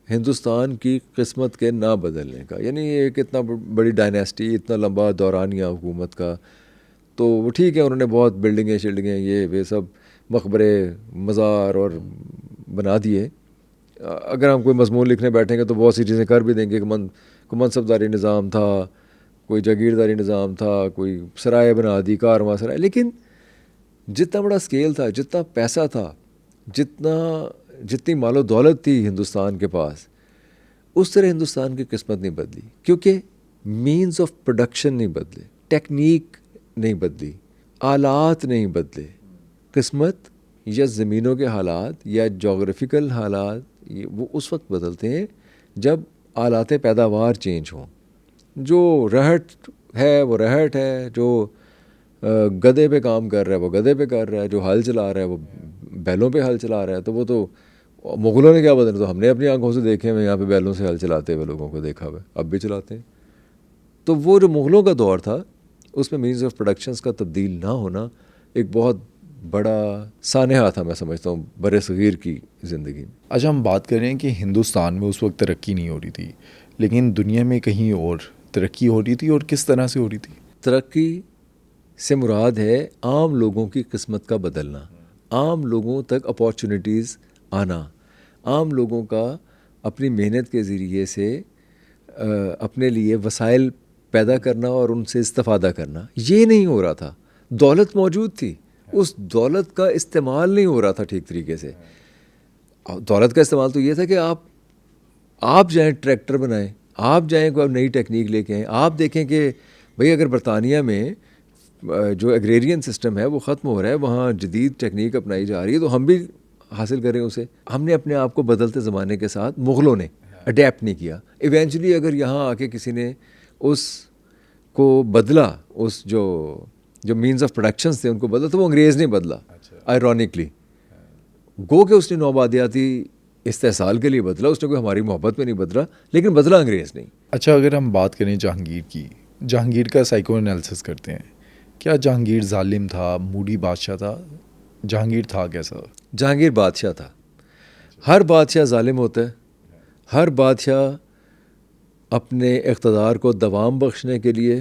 ہندوستان کی قسمت کے نہ بدلنے کا. یعنی ایک اتنا بڑی ڈائنیسٹی، اتنا لمبا دورانیہ حکومت کا، تو وہ ٹھیک ہے انہوں نے بہت بلڈنگیں یہ وہ سب مقبرے مزار اور بنا دیے. اگر ہم کوئی مضمون لکھنے بیٹھیں گے تو بہت سی چیزیں کر بھی دیں گے. کوئی منصبداری نظام تھا، کوئی جاگیرداری نظام تھا، کوئی سرائے بنا دی، کارواں سرائے. لیکن جتنا بڑا اسکیل تھا، جتنا پیسہ تھا، جتنی مال و دولت تھی ہندوستان کے پاس، اس طرح ہندوستان کی قسمت نہیں بدلی، کیونکہ مینز آف پروڈکشن نہیں بدلے، ٹیکنیک نہیں بدلی، آلات نہیں بدلے. قسمت یا زمینوں کے حالات یا جغرافیکل حالات وہ اس وقت بدلتے ہیں جب آلات پیداوار چینج ہوں. جو رہٹ ہے وہ رہٹ ہے، جو گدھے پہ کام کر رہا ہے وہ گدھے پہ کر رہا ہے، جو ہل چلا رہا ہے وہ بیلوں پہ ہل چلا رہا ہے. تو وہ تو مغلوں نے کیا بدلا، تو ہم نے اپنی آنکھوں سے دیکھے ہوئے یہاں پہ بیلوں سے ہل چلاتے ہوئے لوگوں کو دیکھا ہوا، اب بھی چلاتے ہیں. تو وہ جو مغلوں کا دور تھا اس میں مینز آف پروڈکشنز کا تبدیل نہ ہونا ایک بہت بڑا سانحہ تھا، میں سمجھتا ہوں بر صغیر کی زندگی میں. اچھا، ہم بات کر رہے ہیں کہ ہندوستان میں اس وقت ترقی نہیں ہو رہی تھی، لیکن دنیا میں کہیں اور ترقی ہو رہی تھی، اور کس طرح سے ہو رہی تھی؟ ترقی سے مراد ہے عام لوگوں کی قسمت کا بدلنا، عام لوگوں تک اپارچونیٹیز آنا، عام لوگوں کا اپنی محنت کے ذریعے سے اپنے لیے وسائل پیدا کرنا اور ان سے استفادہ کرنا. یہ نہیں ہو رہا تھا. دولت موجود تھی، اس دولت کا استعمال نہیں ہو رہا تھا ٹھیک طریقے سے. دولت کا استعمال تو یہ تھا کہ آپ جائیں ٹریکٹر بنائیں، آپ جائیں کوئی نئی ٹیکنیک لے کے آئیں، آپ دیکھیں کہ بھئی اگر برطانیہ میں جو ایگریرین سسٹم ہے وہ ختم ہو رہا ہے, وہاں جدید ٹیکنیک اپنائی جا رہی ہے, تو ہم بھی حاصل کریں اسے. ہم نے اپنے آپ کو بدلتے زمانے کے ساتھ, مغلوں نے اڈیپٹ نہیں کیا. ایونچولی اگر یہاں آ کے کسی نے اس کو بدلا, اس جو مینز آف پروڈکشنز تھے ان کو بدلا, تو وہ انگریز نے بدلا آئرونکلی. گو کہ اس نے نوآبادیاتی استحصال کے لیے بدلا, اس نے کوئی ہماری محبت میں نہیں بدلا, لیکن بدلا انگریز نہیں. اچھا, اگر ہم بات کریں جہانگیر کی, جہانگیر کا سائیکو انالیسس کرتے ہیں, کیا جہانگیر ظالم تھا, موڈی بادشاہ تھا, جہانگیر تھا کیسا؟ جہانگیر بادشاہ تھا. ہر بادشاہ ظالم ہوتا ہے, ہر بادشاہ اپنے اقتدار کو دوام بخشنے کے لیے,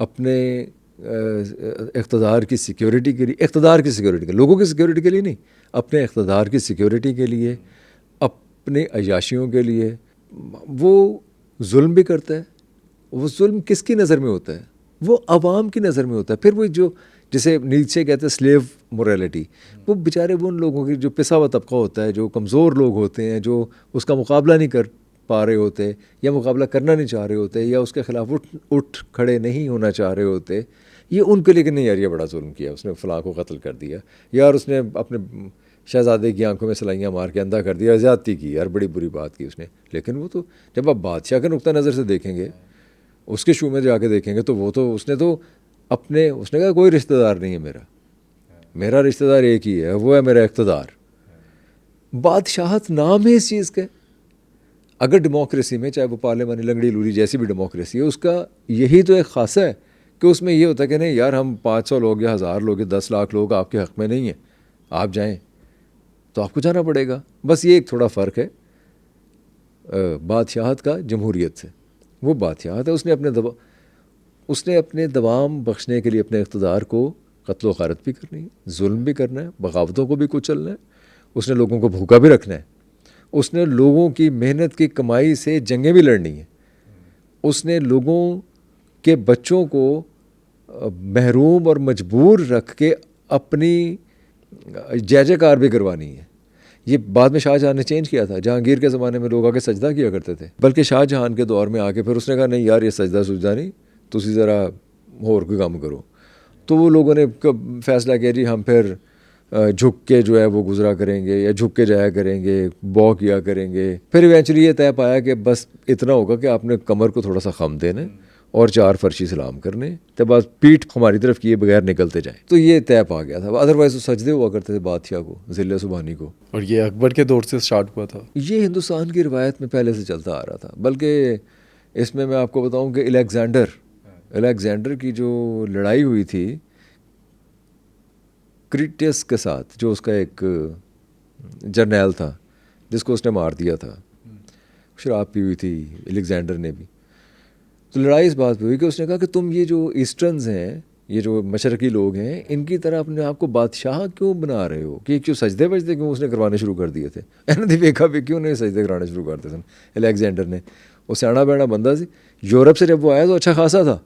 اپنے اقتدار کی سیکیورٹی کے لیے, اقتدار کی سیکیورٹی کے, لوگوں کی سیکیورٹی کے لیے نہیں, اپنے اقتدار کی سیکیورٹی کے لیے, اپنے عیاشیوں کے لیے وہ ظلم بھی کرتا ہے. وہ ظلم کس کی نظر میں ہوتا ہے؟ وہ عوام کی نظر میں ہوتا ہے. پھر وہ جسے نیچے کہتے ہیں سلیو موریلٹی, وہ بیچارے وہ ان لوگوں کی جو پسا ہوا طبقہ ہوتا ہے, جو کمزور لوگ ہوتے ہیں, جو اس کا مقابلہ نہیں کر پا رہے ہوتے, یا مقابلہ کرنا نہیں چاہ رہے ہوتے, یا اس کے خلاف اٹھ کھڑے نہیں ہونا چاہ رہے ہوتے, یہ ان کے لیے کہ نہیں یار یہ بڑا ظلم کیا, اس نے فلاں کو قتل کر دیا, یار اس نے اپنے شہزادے کی آنکھوں میں سلائیاں مار کے اندھا کر دیا, زیادتی کی, یار بڑی بری بات کی اس نے. لیکن وہ تو جب آپ بادشاہ کے نقطہ نظر سے دیکھیں گے, اس کے شو میں جا کے دیکھیں گے, تو وہ تو اس نے کہا کوئی رشتہ دار نہیں ہے میرا رشتہ دار ایک ہی ہے, وہ ہے میرا اقتدار. بادشاہت نام ہے اس چیز کا. اگر ڈیموکریسی میں, چاہے وہ پارلیمانی لنگڑی لوری جیسی بھی ڈیموکریسی ہے, اس کا یہی تو ایک خاصہ ہے کہ اس میں یہ ہوتا ہے کہ نہیں یار ہم 500 لوگ یا 1000 لوگ یا 10 لاکھ لوگ آپ کے حق میں نہیں ہیں, آپ جائیں تو آپ کو جانا پڑے گا. بس یہ ایک تھوڑا فرق ہے بادشاہت کا جمہوریت سے. وہ بادشاہت ہے, اس نے اپنے دوام بخشنے کے لیے اپنے اقتدار کو قتل و غارت بھی کرنی ہے, ظلم بھی کرنا ہے, بغاوتوں کو بھی کچلنا ہے, اس نے لوگوں کو بھوکا بھی رکھنا ہے, اس نے لوگوں کی محنت کی کمائی سے جنگیں بھی لڑنی ہیں, اس نے لوگوں کے بچوں کو محروم اور مجبور رکھ کے اپنی جے کار بھی کروانی ہے. یہ بعد میں شاہ جہاں نے چینج کیا تھا. جہانگیر کے زمانے میں لوگ آ کے سجدہ کیا کرتے تھے, بلکہ شاہ جہان کے دور میں آ کے پھر اس نے کہا نہیں یار یہ سجدہ نہیں, تسی ذرا اور کوئی کام کرو. تو وہ لوگوں نے فیصلہ کیا جی ہم پھر جھک کے جو ہے وہ گزرا کریں گے, یا جھک کے جایا کریں گے, بو کیا کریں گے. پھر ایونچولی یہ طے پایا کہ بس اتنا ہوگا کہ آپ نے کمر کو تھوڑا سا خم دینا اور 4 فرشی سلام کرنے, تو بس پیٹھ ہماری طرف کیے بغیر نکلتے جائیں. تو یہ طے پا گیا تھا. ادروائز وہ سجدے ہوا کرتے تھے بادشاہ کو, ذل سبحانی کو. اور یہ اکبر کے دور سے سٹارٹ ہوا تھا. یہ ہندوستان کی روایت میں پہلے سے چلتا آ رہا تھا. بلکہ اس میں آپ کو بتاؤں کہ الیگزینڈر کی جو لڑائی ہوئی تھی کریٹس کے ساتھ, جو اس کا ایک جرنیل تھا جس کو اس نے مار دیا تھا, شراب پی ہوئی تھی الیگزینڈر نے بھی. تو لڑائی اس بات پہ ہوئی کہ اس نے کہا کہ تم یہ جو ایسٹرنز ہیں, یہ جو مشرقی لوگ ہیں, ان کی طرح اپنے آپ کو بادشاہ کیوں بنا رہے ہو, کہ کیوں سجدے بجدے کیوں اس نے کروانے شروع کر دیے تھے. نے دیکھا بھی کیوں نہیں سجدے کرانے شروع کرتے تھے الیگزینڈر نے. وہ سیاڑا بیڑا بندہ سی, یورپ سے جب وہ آیا تو اچھا خاصا تھا,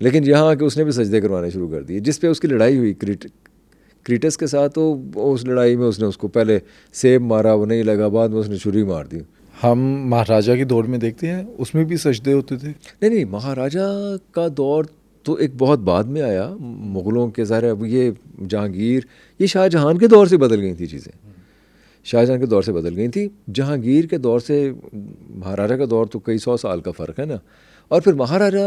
لیکن یہاں آ کے اس نے بھی سجدے کروانے شروع کر دیے. جس پہ اس کی لڑائی ہوئی کریٹس کے ساتھ, تو اس لڑائی میں اس نے اس کو پہلے سیب مارا, وہ نہیں لگا, بعد میں اس نے چھری مار دی. ہم مہاراجہ کے دور میں دیکھتے ہیں اس میں بھی سجدے ہوتے تھے. نہیں, مہاراجہ کا دور تو ایک بہت بعد میں آیا مغلوں کے. ظاہر اب یہ جہانگیر, یہ شاہ جہان کے دور سے بدل گئی تھیں چیزیں, شاہ جہاں کے دور سے بدل گئی تھیں. جہانگیر کے دور سے مہاراجہ کا دور تو کئی 100 سال کا فرق ہے نا. اور پھر مہاراجہ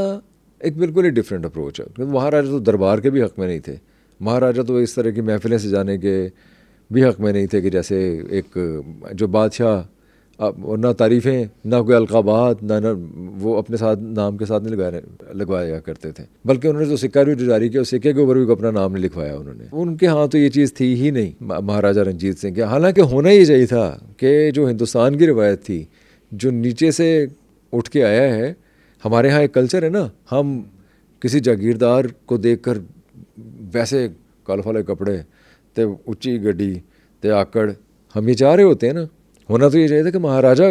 ایک بالکل ہی ڈفرینٹ اپروچ ہے. مہاراجہ تو دربار کے بھی حق میں نہیں تھے, مہاراجہ تو اس طرح کی محفلیں سجانے کے بھی حق میں نہیں تھے کہ جیسے ایک جو بادشاہ نہ تعریفیں, نہ کوئی القابات, نہ وہ اپنے ساتھ نام کے ساتھ نہیں لگوایا کرتے تھے. بلکہ انہوں نے جو سکہ بھی جاری کیا, اس سکے کے اوپر بھی اپنا نام نہیں لکھوایا انہوں نے. ان کے ہاں تو یہ چیز تھی ہی نہیں مہاراجہ رنجیت سنگھ کے. حالانکہ ہونا ہی چاہیے تھا کہ جو ہندوستان کی روایت تھی, جو نیچے سے اٹھ کے آیا ہے. ہمارے ہاں ایک کلچر ہے نا, ہم کسی جاگیردار کو دیکھ کر ویسے کالف والے کپڑے تے اچھی گڈی تے آکڑ, ہم یہ چاہ رہے ہوتے ہیں نا. ہونا تو یہ چاہیے تھا کہ مہاراجہ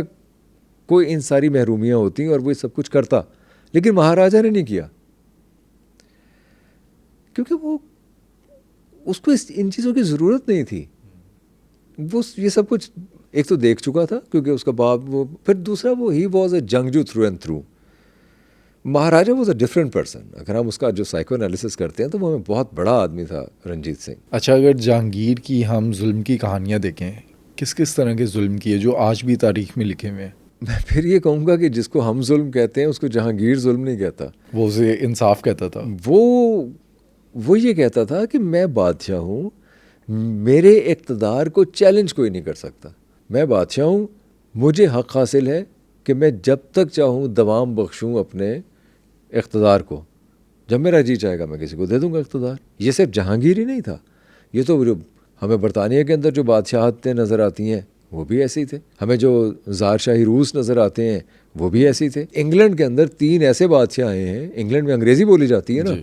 کو ان ساری محرومیاں ہوتی اور وہ سب کچھ کرتا, لیکن مہاراجہ نے نہیں کیا, کیونکہ وہ اس کو ان چیزوں کی ضرورت نہیں تھی. وہ یہ سب کچھ ایک تو دیکھ چکا تھا, کیونکہ اس کا باپ وہ, پھر دوسرا وہ ہی واز اے جنگجو through and through. Maharaja was a different person. اگر ہم اس کا جو سائیکو انالیسس کرتے ہیں تو وہ ہمیں بہت بڑا آدمی تھا رنجیت سنگھ. اچھا، اگر جہانگیر کی ہم ظلم کی کہانیاں دیکھیں، کس کس طرح کے ظلم کیے جو آج بھی تاریخ میں لکھے ہوئے ہیں؟ میں پھر یہ کہوں گا کہ جس کو ہم ظلم کہتے ہیں اس کو جہانگیر ظلم نہیں کہتا. وہ اسے انصاف کہتا تھا. وہ یہ کہتا تھا کہ میں بادشاہ ہوں, میرے اقتدار کو چیلنج کوئی نہیں کر سکتا. میں بادشاہ ہوں, مجھے حق حاصل ہے کہ میں جب تک چاہوں دوام بخشوں اپنے اقتدار کو. جب میرا جی چاہے گا میں کسی کو دے دوں گا اقتدار. یہ صرف جہانگیر ہی نہیں تھا, یہ تو جو ہمیں برطانیہ کے اندر جو بادشاہتیں نظر آتی ہیں وہ بھی ایسے ہی تھے. ہمیں جو زار شاہی روس نظر آتے ہیں وہ بھی ایسے ہی تھے. انگلینڈ کے اندر 3 ایسے بادشاہ آئے ہیں, انگلینڈ میں انگریزی بولی جاتی ہے نا,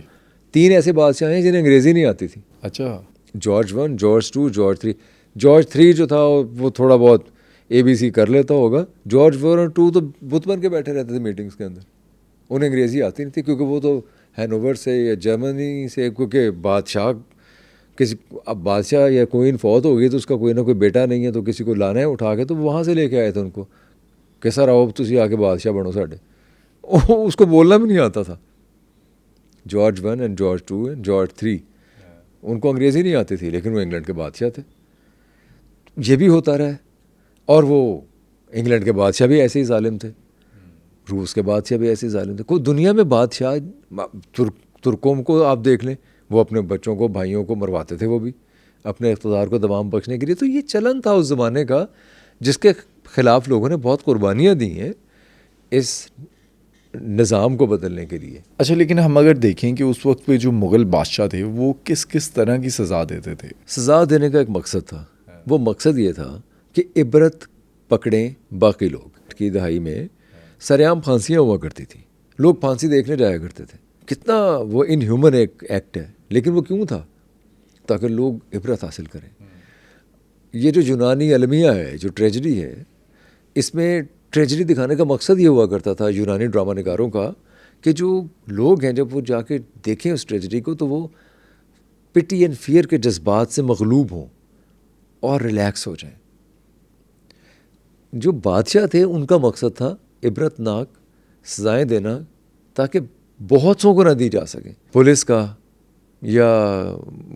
3 ایسے بادشاہ ہیں جنہیں انگریزی نہیں آتی تھی. اچھا. George 1, George 2, George 3. جارج 3 جو تھا وہ تھوڑا بہت ABC کر لیتا ہوگا. جارج 1 اور 2 تو بت بن کے بیٹھے رہتے تھے میٹنگز کے اندر. انہیں انگریزی آتی نہیں تھی کیونکہ وہ تو ہینوور سے یا جرمنی سے, کیونکہ بادشاہ اب بادشاہ یا کوئین فوت ہو گئی تو اس کا کوئی نہ کوئی بیٹا نہیں ہے تو کسی کو لانا ہے اٹھا کے, تو وہاں سے لے کے آئے تھے ان کو کہ سر آؤ تسی آ کے بادشاہ بنو ساڈے. اس کو بولنا بھی نہیں آتا تھا. George 1 and George 2 and George 3 ان کو انگریزی نہیں آتی تھی لیکن وہ انگلینڈ کے بادشاہ تھے. یہ بھی ہوتا رہا ہے. اور وہ انگلینڈ کے بادشاہ بھی ایسے ہی ظالم تھے, روس کے بادشاہ بھی ایسے ہی ظالم تھے. کوئی دنیا میں بادشاہ ترکوں کو آپ دیکھ لیں, وہ اپنے بچوں کو بھائیوں کو مرواتے تھے, وہ بھی اپنے اقتدار کو دوام بخشنے کے لیے. تو یہ چلن تھا اس زمانے کا جس کے خلاف لوگوں نے بہت قربانیاں دی ہیں اس نظام کو بدلنے کے لیے. اچھا, لیکن ہم اگر دیکھیں کہ اس وقت پہ جو مغل بادشاہ تھے وہ کس کس طرح کی سزا دیتے تھے؟ سزا دینے کا ایک مقصد تھا. وہ مقصد یہ تھا کہ عبرت پکڑیں باقی لوگ. کی دہائی میں سرعام پھانسیاں ہوا کرتی تھیں, لوگ پھانسی دیکھنے جایا کرتے تھے. کتنا وہ ان ہیومن ایکٹ ہے, لیکن وہ کیوں تھا؟ تاکہ لوگ عبرت حاصل کریں. یہ جو یونانی المیہ ہے, جو ٹریجڈی ہے, اس میں ٹریجڈی دکھانے کا مقصد یہ ہوا کرتا تھا یونانی ڈرامہ نگاروں کا کہ جو لوگ ہیں جب وہ جا کے دیکھیں اس ٹریجڈی کو تو وہ پٹی اینڈ فیئر کے جذبات سے مغلوب ہوں اور ریلیکس ہو جائیں. جو بادشاہ تھے ان کا مقصد تھا عبرت ناک سزائیں دینا تاکہ بہت سو کو نہ دی جا سکیں. پولیس کا یا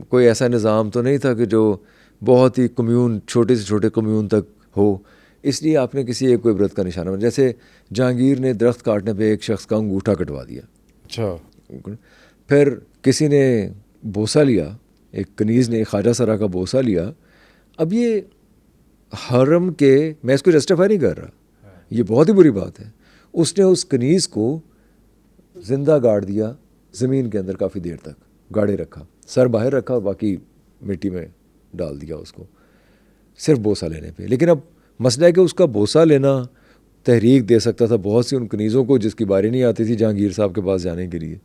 کوئی ایسا نظام تو نہیں تھا کہ جو بہت ہی کمیون, چھوٹے سے چھوٹے کمیون تک ہو, اس لیے آپ نے کسی ایک کو عبرت کا نشانہ بنا. جیسے جہانگیر نے درخت کاٹنے پہ ایک شخص کا انگوٹھا کٹوا دیا. اچھا. پھر کسی نے بوسہ لیا, ایک کنیز نے خواجہ سرا کا بوسہ لیا. اب یہ حرم کے, میں اس کو جسٹیفائی نہیں کر رہا, یہ بہت ہی بری بات ہے. اس نے اس کنیز کو زندہ گاڑ دیا زمین کے اندر, کافی دیر تک گاڑے رکھا, سر باہر رکھا, باقی مٹی میں ڈال دیا اس کو صرف بوسہ لینے پہ. لیکن اب مسئلہ ہے کہ اس کا بوسہ لینا تحریک دے سکتا تھا بہت سی ان کنیزوں کو جس کی باری نہیں آتی تھی جہانگیر صاحب کے پاس جانے کے لیے,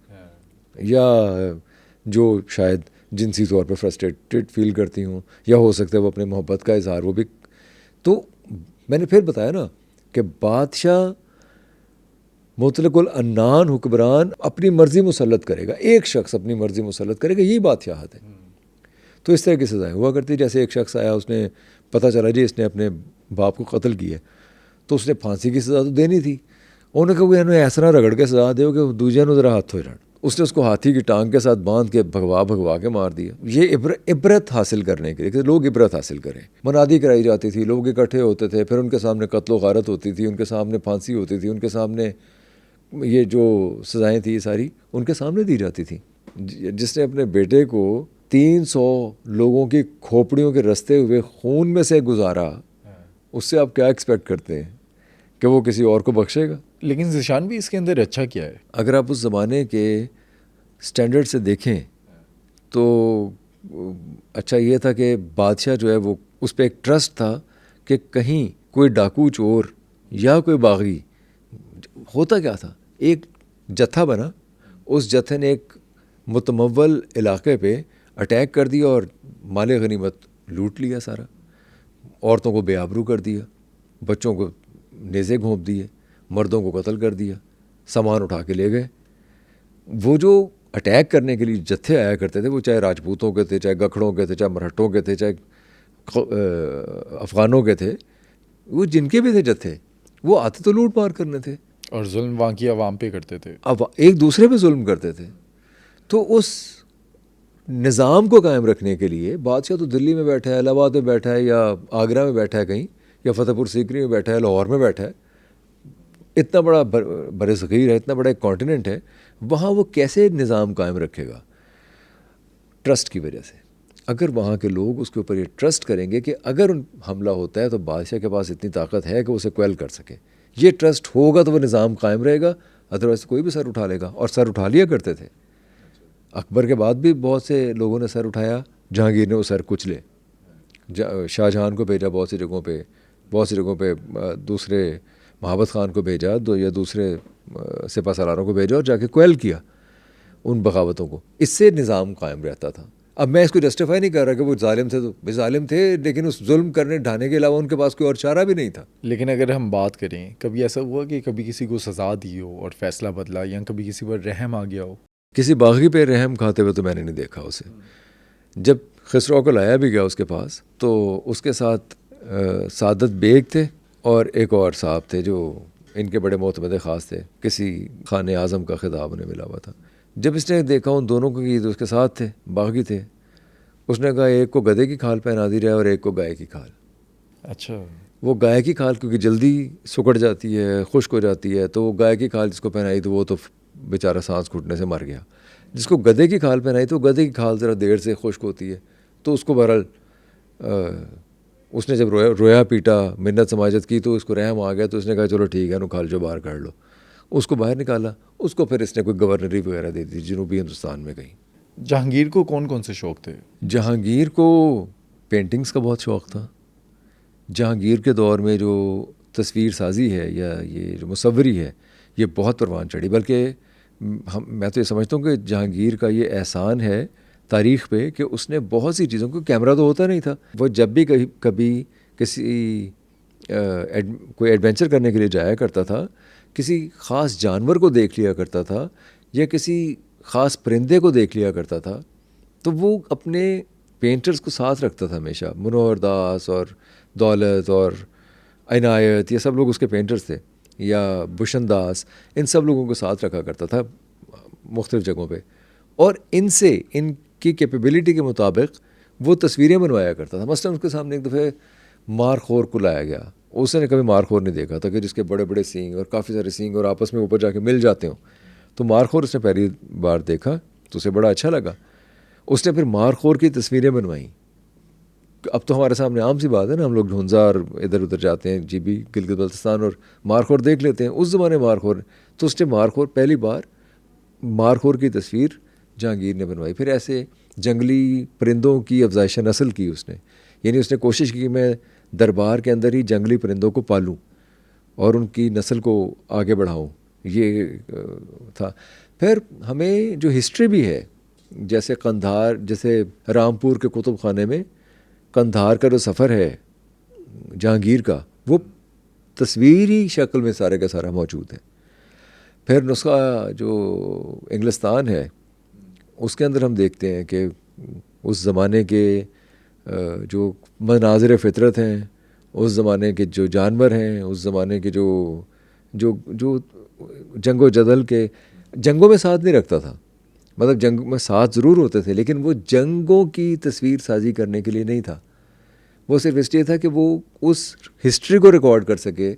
یا جو شاید جنسی طور پہ فرسٹریٹڈ فیل کرتی ہوں, یا ہو سکتا ہے وہ اپنے محبت کا اظہار وہ بھی. تو میں نے پھر بتایا نا کہ بادشاہ مطلق العنان حکمران اپنی مرضی مسلط کرے گا, ایک شخص اپنی مرضی مسلط کرے گا, یہی بادشاہت ہے. تو اس طرح کی سزائیں ہوا کرتی. جیسے ایک شخص آیا, اس نے پتہ چلا جی اس نے اپنے باپ کو قتل کیا, تو اس نے پھانسی کی سزا تو دینی تھی. انہوں نے کہا وہ انہیں ایسا نہ رگڑ کے سزا دے کہ دوجے نے ذرا ہاتھ ہو جان. اس نے اس کو ہاتھی کی ٹانگ کے ساتھ باندھ کے بھگوا کے مار دیا. یہ عبرت حاصل کرنے کے لیے کہ لوگ عبرت حاصل کریں. منادی کرائی جاتی تھی, لوگ اکٹھے ہوتے تھے, پھر ان کے سامنے قتل و غارت ہوتی تھی, ان کے سامنے پھانسی ہوتی تھی, ان کے سامنے یہ جو سزائیں تھیں ساری ان کے سامنے دی جاتی تھیں. جس نے اپنے بیٹے کو 300 لوگوں کی کھوپڑیوں کے رستے ہوئے خون میں سے گزارا, اس سے آپ کیا ایکسپیکٹ کرتے ہیں کہ وہ کسی اور کو بخشے گا؟ لیکن ذیشان بھی اس کے اندر اچھا کیا ہے. اگر آپ اس زمانے کے سٹینڈرڈ سے دیکھیں تو اچھا یہ تھا کہ بادشاہ جو ہے وہ اس پہ ایک ٹرسٹ تھا کہ کہیں کوئی ڈاکو چور یا کوئی باغی. ہوتا کیا تھا, ایک جتھا بنا, اس جتھے نے ایک متمول علاقے پہ اٹیک کر دیا اور مال غنیمت لوٹ لیا سارا, عورتوں کو بے آبرو کر دیا, بچوں کو نیزے گھونپ دیے, مردوں کو قتل کر دیا, سامان اٹھا کے لے گئے. وہ جو اٹیک کرنے کے لیے جتھے آیا کرتے تھے وہ چاہے راجپوتوں کے تھے, چاہے گکھڑوں کے تھے, چاہے مرہٹوں کے تھے, چاہے افغانوں کے تھے, وہ جن کے بھی تھے جتھے, وہ آتے تو لوٹ مار کرنے تھے. اور ظلم وہاں کی عوام پہ کرتے تھے. اب ایک دوسرے پہ ظلم کرتے تھے. تو اس نظام کو قائم رکھنے کے لیے بادشاہ تو دلی میں بیٹھا ہے, الہ آباد میں بیٹھا ہے, یا آگرہ میں بیٹھا ہے کہیں, یا فتح پور سیکری میں بیٹھا ہے, لاہور میں بیٹھا ہے, اتنا بڑا بر صغیر ہے, اتنا بڑا ایک کانٹیننٹ ہے, وہاں وہ کیسے نظام قائم رکھے گا؟ ٹرسٹ کی وجہ سے. اگر وہاں کے لوگ اس کے اوپر یہ ٹرسٹ کریں گے کہ اگر حملہ ہوتا ہے تو بادشاہ کے پاس اتنی طاقت ہے کہ وہ اسے کویل کر سکے, یہ ٹرسٹ ہوگا تو وہ نظام قائم رہے گا, ادروائز کوئی بھی سر اٹھا لے گا. اور سر اٹھا لیا کرتے تھے. اکبر کے بعد بھی بہت سے لوگوں نے سر اٹھایا, جہانگیر نے وہ سر کچلے. شاہ جہان کو بھیجا بہت سی جگہوں پہ دوسرے محبت خان کو بھیجا, یا دوسرے سپہ سالاروں کو بھیجا, اور جا کے کویل کیا ان بغاوتوں کو. اس سے نظام قائم رہتا تھا. اب میں اس کو جسٹیفائی نہیں کر رہا کہ وہ ظالم تھے, تو وہ ظالم تھے, لیکن اس ظلم کرنے ڈھانے کے علاوہ ان کے پاس کوئی اور چارہ بھی نہیں تھا. لیکن اگر ہم بات کریں, کبھی ایسا ہوا کہ کبھی کسی کو سزا دی ہو اور فیصلہ بدلا, یا کبھی کسی پر رحم آ گیا ہو؟ کسی باغی پہ رحم کھاتے ہوئے تو میں نے نہیں دیکھا اسے. جب خسرو کو لایا بھی گیا اس کے پاس, تو اس کے ساتھ سعادت بیگ تھے اور ایک اور صاحب تھے جو ان کے بڑے معتمد خاص تھے, کسی خان اعظم کا خطاب انہیں ملا ہوا تھا. جب اس نے دیکھا ان دونوں کو کہ اس کے ساتھ تھے, باغی تھے, اس نے کہا ایک کو گدھے کی کھال پہنا دی رہا ہے اور ایک کو گائے کی کھال. اچھا. وہ گائے کی کھال کیونکہ جلدی سکڑ جاتی ہے, خشک ہو جاتی ہے, تو وہ گائے کی کھال جس کو پہنائی تو وہ تو بیچارہ سانس گھٹنے سے مر گیا. جس کو گدھے کی کھال پہنائی تو گدھے کی کھال ذرا دیر سے خشک ہوتی ہے, تو اس کو بہرحال اس نے جب رویا پیٹا, منت سماجت کی, تو اس کو رحم آ گیا. تو اس نے کہا چلو ٹھیک ہے, کھال جو باہر کر لو. اس کو باہر نکالا. اس کو پھر اس نے کوئی گورنری وغیرہ دے دی جنوبی ہندوستان میں کہیں. جہانگیر کو کون کون سے شوق تھے؟ جہانگیر کو پینٹنگز کا بہت شوق تھا. جہانگیر کے دور میں جو تصویر سازی ہے یا یہ جو مصوری ہے, یہ بہت پروان چڑھی. بلکہ میں تو یہ سمجھتا ہوں کہ جہانگیر کا یہ احسان ہے تاریخ پہ کہ اس نے بہت سی چیزوں کو, کیمرہ تو ہوتا نہیں تھا, وہ جب بھی کبھی کسی کوئی ایڈونچر کرنے کے لیے جایا کرتا تھا, کسی خاص جانور کو دیکھ لیا کرتا تھا یا کسی خاص پرندے کو دیکھ لیا کرتا تھا, تو وہ اپنے پینٹرز کو ساتھ رکھتا تھا ہمیشہ. منوہر داس اور دولت اور عنایت, یہ سب لوگ اس کے پینٹرز تھے, یا بھوشن داس, ان سب لوگوں کو ساتھ رکھا کرتا تھا مختلف جگہوں پہ, اور ان سے ان کی کیپیبلٹی کے مطابق وہ تصویریں بنوایا کرتا تھا. مثلاً اس کے سامنے ایک دفعہ مارخور کو لایا گیا. اس نے کبھی مارخور نہیں دیکھا تھا کہ جس کے بڑے بڑے سینگ اور کافی سارے سینگ اور آپس میں اوپر جا کے مل جاتے ہوں. تو مارخور اس نے پہلی بار دیکھا تو اسے بڑا اچھا لگا. اس نے پھر مارخور کی تصویریں بنوائیں. اب تو ہمارے سامنے عام سی بات ہے نا, ہم لوگ ڈھونزار ادھر ادھر جاتے ہیں, جی بھی گلگت بلتستان, اور مارخور دیکھ لیتے ہیں. اس زمانے مارخور, تو اس نے مارخور پہلی بار مارخور کی تصویر جہانگیر نے بنوائی. پھر ایسے جنگلی پرندوں کی افزائش نسل کی اس نے, یعنی اس نے کوشش کی کہ میں دربار کے اندر ہی جنگلی پرندوں کو پالوں اور ان کی نسل کو آگے بڑھاؤں, یہ تھا. پھر ہمیں جو ہسٹری بھی ہے, جیسے قندھار, جیسے رامپور کے کتب خانے میں قندھار کا جو سفر ہے جہانگیر کا, وہ تصویری شکل میں سارے کا سارا موجود ہے. پھر نسخہ جو انگلستان ہے اس کے اندر ہم دیکھتے ہیں کہ اس زمانے کے جو مناظر فطرت ہیں, اس زمانے کے جو جانور ہیں, اس زمانے کے جو جو جو جنگ و جدل کے, جنگوں میں ساتھ نہیں رکھتا تھا, مطلب جنگ میں ساتھ ضرور ہوتے تھے لیکن وہ جنگوں کی تصویر سازی کرنے کے لیے نہیں تھا. وہ صرف اس لیے تھا کہ وہ اس ہسٹری کو ریکارڈ کر سکے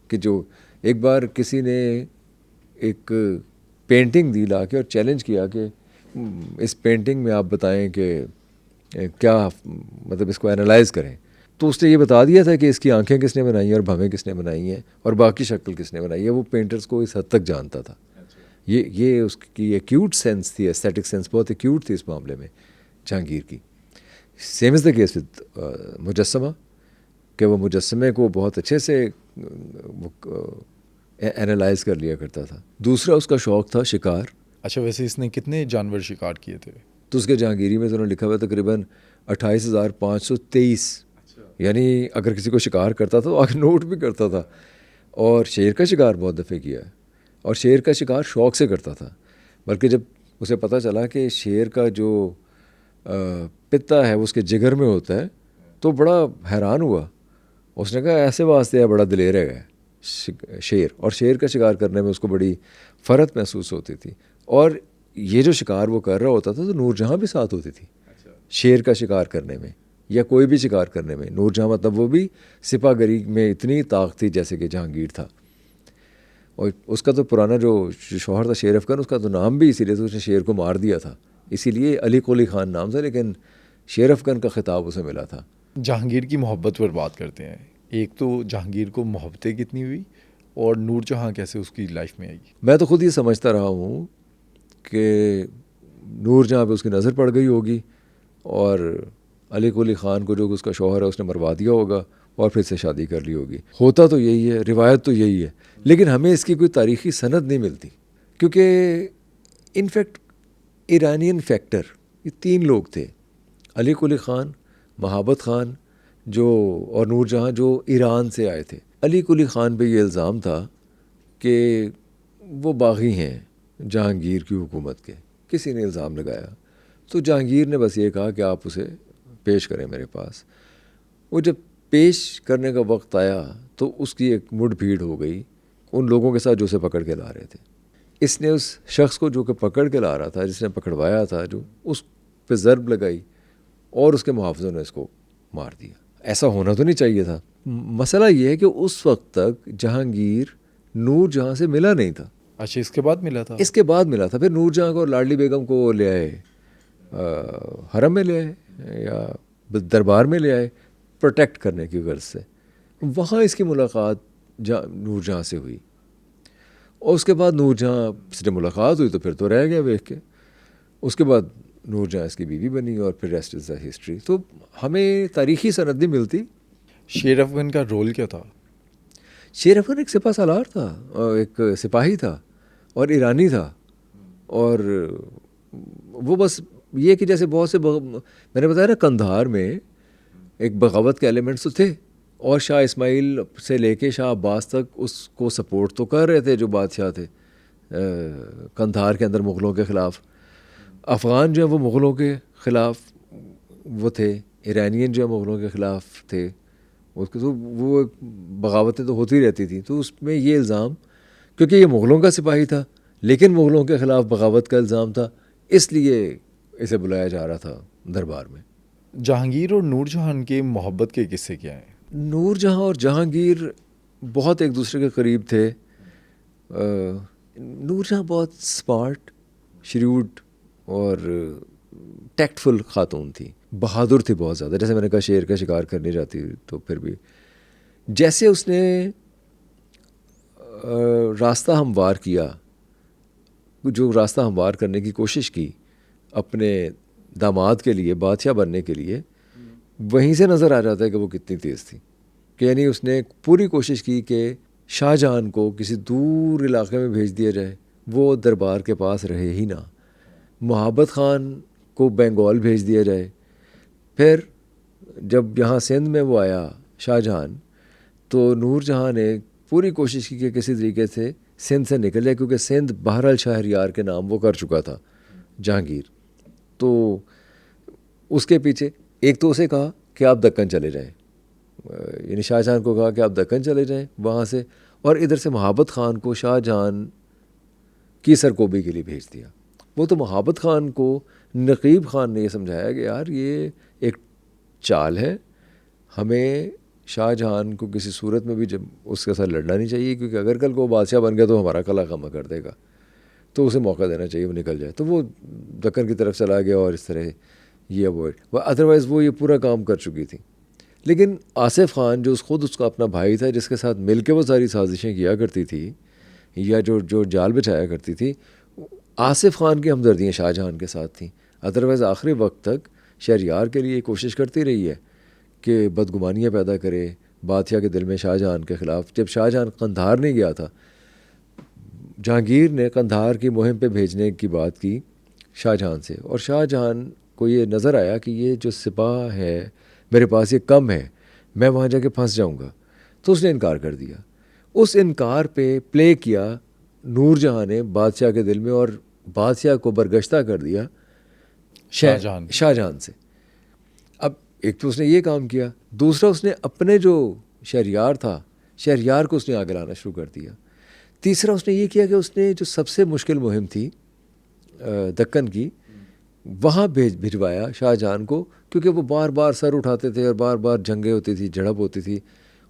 کہ جو ایک بار کسی نے ایک پینٹنگ دی لا کے اور چیلنج کیا کہ اس پینٹنگ میں آپ بتائیں کہ کیا مطلب اس کو اینالائز کریں. تو اس نے یہ بتا دیا تھا کہ اس کی آنکھیں کس نے بنائی ہیں اور بھویں کس نے بنائی ہیں اور باقی شکل کس نے بنائی ہے. وہ پینٹرز کو اس حد تک جانتا تھا. یہ اس کی ایکیوٹ سینس تھی, ایستھیٹک سینس بہت ایکیوٹ تھی اس معاملے میں جہانگیر کی. Same is the case with مجسمہ, کہ وہ مجسمے کو بہت اچھے سے اینالائز کر لیا کرتا تھا. دوسرا اس کا شوق تھا شکار. اچھا, ویسے اس نے کتنے جانور شکار کیے تھے؟ تو اس کے جہانگیری میں تو انہوں نے لکھا ہوا تقریباً 28,523. یعنی اگر کسی کو شکار کرتا تھا تو آگے نوٹ بھی کرتا تھا. اور شیر کا شکار بہت دفعہ کیا ہے, اور شیر کا شکار شوق سے کرتا تھا. بلکہ جب اسے پتہ چلا کہ شیر کا جو پتا ہے وہ اس کے جگر میں ہوتا ہے تو بڑا حیران ہوا. اس نے کہا ایسے واسطے ہے, بڑا دلیر ہے. شیر, اور شیر کا شکار کرنے میں اس کو بڑی فرحت محسوس ہوتی تھی. اور یہ جو شکار وہ کر رہا ہوتا تھا تو نور جہاں بھی ساتھ ہوتی تھی شیر کا شکار کرنے میں یا کوئی بھی شکار کرنے میں. نور جہاں مطلب وہ بھی سپاہ گری میں اتنی طاقت تھی جیسے کہ جہانگیر تھا. اور اس کا تو پرانا جو شوہر تھا شیر افغان, اس کا تو نام بھی اسی لیے تو اس نے شیر کو مار دیا تھا, اسی لیے علی قلی خان نام تھا, لیکن شیر افغان کا خطاب اسے ملا تھا. جہانگیر کی محبت پر بات کرتے ہیں. ایک تو جہانگیر کو محبتیں کتنی ہوئی اور نور جہاں کیسے اس کی لائف میں آئی؟ میں تو خود یہ سمجھتا رہا ہوں کہ نور جہاں پہ اس کی نظر پڑ گئی ہوگی اور علی قلی خان کو جو اس کا شوہر ہے اس نے مروا دیا ہوگا اور پھر سے شادی کر لی ہوگی. ہوتا تو یہی ہے, روایت تو یہی ہے, لیکن ہمیں اس کی کوئی تاریخی سند نہیں ملتی, کیونکہ انفیکٹ ایرانین فیکٹر یہ 3 لوگ تھے, علی قلی خان, مہابت خان جو اور نور جہاں جو ایران سے آئے تھے. علی قلی خان پہ یہ الزام تھا کہ وہ باغی ہیں جہانگیر کی حکومت کے, کسی نے الزام لگایا تو جہانگیر نے بس یہ کہا کہ آپ اسے پیش کریں میرے پاس. وہ جب پیش کرنے کا وقت آیا تو اس کی ایک مڈ بھیڑ ہو گئی ان لوگوں کے ساتھ جو اسے پکڑ کے لا رہے تھے. اس نے اس شخص کو جو کہ پکڑ کے لا رہا تھا, جس نے پکڑوایا تھا, جو اس پہ ضرب لگائی اور اس کے محافظوں نے اس کو مار دیا. ایسا ہونا تو نہیں چاہیے تھا. مسئلہ یہ ہے کہ اس وقت تک جہانگیر نور جہاں سے ملا نہیں تھا. اچھا, اس کے بعد ملا تھا؟ اس کے بعد ملا تھا. پھر نور جہاں کو اور لاڈلی بیگم کو لے آئے, حرم میں لے آئے یا دربار میں لے آئے پروٹیکٹ کرنے کی غرض سے. وہاں اس کی ملاقات نور جہاں سے ہوئی اور اس کے بعد نور جہاں سے جب ملاقات ہوئی تو پھر تو رہ گیا دیکھ کے. اس کے بعد نور جہاں اس کی بیوی بنی اور پھر ریسٹ از دا ہسٹری. تو ہمیں تاریخی سند نہیں ملتی. شیر افغان کا رول کیا تھا؟ شیر افغان ایک سپہ سالار تھا, ایک سپاہی تھا اور ایرانی تھا, اور وہ بس یہ کہ جیسے بہت سے میں نے بتایا نا قندھار میں ایک بغاوت کے ایلیمنٹس تو تھے, اور شاہ اسماعیل سے لے کے شاہ عباس تک اس کو سپورٹ تو کر رہے تھے جو بادشاہ تھے قندھار کے اندر مغلوں کے خلاف. افغان جو ہیں وہ مغلوں کے خلاف وہ تھے, ایرانین جو ہیں مغلوں کے خلاف تھے. اس کے تو وہ بغاوتیں تو ہوتی رہتی تھیں. تو اس میں یہ الزام, کیونکہ یہ مغلوں کا سپاہی تھا لیکن مغلوں کے خلاف بغاوت کا الزام تھا, اس لیے اسے بلایا جا رہا تھا دربار میں. جہانگیر اور نور جہاں کے محبت کے قصے کیا ہیں؟ نور جہاں اور جہانگیر بہت ایک دوسرے کے قریب تھے. نور جہاں بہت اسمارٹ, شریوڈ اور ٹیکٹفل خاتون تھی, بہادر تھی بہت زیادہ. جیسے میں نے کہا شیر کا شکار کرنے جاتی, تو پھر بھی جیسے اس نے راستہ ہموار کیا, جو راستہ ہموار کرنے کی کوشش کی اپنے داماد کے لیے, بادشاہ بننے کے لیے, وہیں سے نظر آ جاتا ہے کہ وہ کتنی تیز تھی. کہ یعنی اس نے پوری کوشش کی کہ شاہ جہاں کو کسی دور علاقے میں بھیج دیا جائے, وہ دربار کے پاس رہے ہی نہ. مہابت خان کو بنگال بھیج دیا جائے. پھر جب یہاں سندھ میں وہ آیا شاہ جہاں, تو نور جہاں نے پوری کوشش کی کہ کسی طریقے سے سندھ سے نکل جائے, کیونکہ سندھ بہرحال شہریار کے نام وہ کر چکا تھا جہانگیر. تو اس کے پیچھے ایک تو اسے کہا کہ آپ دکن چلے جائیں, یعنی شاہ جہاں کو کہا کہ آپ دکن چلے جائیں وہاں سے, اور ادھر سے مہابت خان کو شاہ جہاں کی سرکوبی کے لیے بھیج دیا. وہ تو مہابت خان کو نقیب خان نے یہ سمجھایا کہ یار یہ ایک چال ہے, ہمیں شاہ جہاں کو کسی صورت میں بھی جب اس کے ساتھ لڑنا نہیں چاہیے, کیونکہ اگر کل کو بادشاہ بن گیا تو ہمارا قلعہ خامہ کر دے گا, تو اسے موقع دینا چاہیے وہ نکل جائے. تو وہ دکن کی طرف چلا گیا اور اس طرح یہ اوائڈ, ادروائز وہ یہ پورا کام کر چکی تھی. لیکن آصف خان جو خود اس کا اپنا بھائی تھا, جس کے ساتھ مل کے وہ ساری سازشیں کیا کرتی تھی یا جو جال بچھایا کرتی تھی, آصف خان کی ہمدردیاں شاہ جہاں کے ساتھ تھیں. ادروائز آخری وقت تک شہریار کے لیے کوشش کرتی رہی ہے کہ بدگمانیاں پیدا کرے بادشاہ کے دل میں شاہ جہاں کے خلاف. جب شاہ جہاں قندھار نہیں گیا تھا, جہانگیر نے قندھار کی مہم پہ بھیجنے کی بات کی شاہ جہاں سے, اور شاہ جہاں کو یہ نظر آیا کہ یہ جو سپاہ ہے میرے پاس یہ کم ہے, میں وہاں جا کے پھنس جاؤں گا, تو اس نے انکار کر دیا. اس انکار پہ پلے کیا نور جہاں نے بادشاہ کے دل میں, اور بادشاہ کو برگشتہ کر دیا شاہ جہاں سے. اب ایک تو اس نے یہ کام کیا, دوسرا اس نے اپنے جو شہریار تھا شہریار کو اس نے آگے لانا شروع کر دیا. تیسرا اس نے یہ کیا کہ اس نے جو سب سے مشکل مہم تھی دکن کی, وہاں بھجوایا شاہ جہان کو, کیونکہ وہ بار بار سر اٹھاتے تھے اور بار بار جنگیں ہوتی تھی, جھڑپ ہوتی تھی,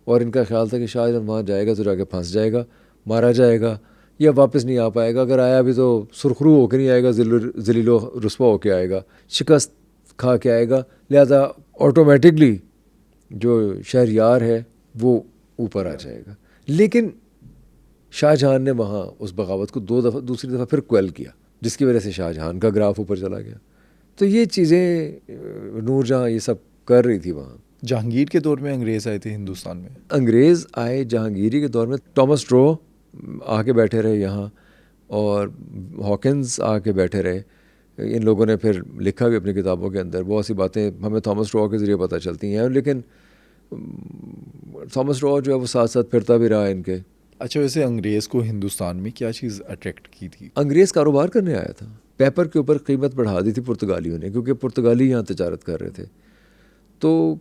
اور ان کا خیال تھا کہ شاہ جہان وہاں جائے گا تو جا کے پھنس جائے گا, مارا جائے گا, یا واپس نہیں آ پائے گا. اگر آیا بھی تو سرخرو ہو کے نہیں آئے گا, ذلیل و رسوا ہو کے آئے گا, شکست کھا کے آئے گا. لہذا آٹومیٹکلی جو شہریار ہے وہ اوپر آ جائے گا. لیکن شاہ جہان نے وہاں اس بغاوت کو دوسری دفعہ پھر کویل کیا, جس کی وجہ سے شاہ جہان کا گراف اوپر چلا گیا. تو یہ چیزیں نور جہاں یہ سب کر رہی تھی وہاں. جہانگیر کے دور میں انگریز آئے تھے ہندوستان میں. انگریز آئے جہانگیری کے دور میں. ٹامس ڈرو آ کے بیٹھے رہے یہاں, اور ہاکنز آ کے بیٹھے رہے. ان لوگوں نے پھر لکھا بھی اپنی کتابوں کے اندر, بہت سی باتیں ہمیں تھامس ڈرو کے ذریعے پتہ چلتی ہیں, لیکن تھامس ڈرو جو ہے وہ ساتھ ساتھ پھرتا بھی رہا ان کے. اچھا, ویسے انگریز کو ہندوستان میں کیا چیز اٹریکٹ کی تھی؟ انگریز کاروبار کرنے آیا تھا. پیپر کے اوپر قیمت بڑھا دی تھی پرتگالیوں نے, کیونکہ پرتگالی یہاں تجارت کر رہے تھے. تو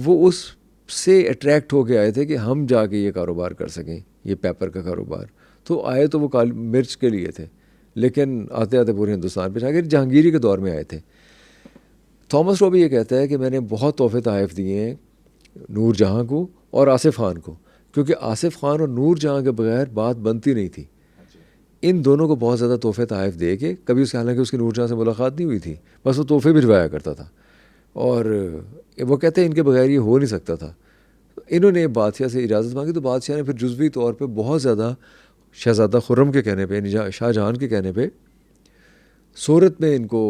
وہ اس سے اٹریکٹ ہو کے آئے تھے کہ ہم جا کے یہ کاروبار کر سکیں, یہ پیپر کا کاروبار. تو آئے تو وہ کالی مرچ کے لیے تھے, لیکن آتے آتے پورے ہندوستان پہ جا کے جہانگیری کے دور میں آئے تھے. تھامس رو بھی یہ کہتا ہے کہ میں نے بہت تحفے تحائف دیے ہیں نور جہاں کو اور آصف خان کو, کیونکہ آصف خان اور نور جہاں کے بغیر بات بنتی نہیں تھی. ان دونوں کو بہت زیادہ تحفے تحائف دے کے, کبھی اس کے حالانکہ اس کی نور جہاں سے ملاقات نہیں ہوئی تھی, بس وہ تحفے بھجوایا کرتا تھا, اور وہ کہتے ہیں ان کے بغیر یہ ہو نہیں سکتا تھا. انہوں نے بادشاہ سے اجازت مانگی, تو بادشاہ نے پھر جزوی طور پہ بہت زیادہ شہزادہ خرم کے کہنے پہ, شاہ جہان کے کہنے پہ, سورت میں ان کو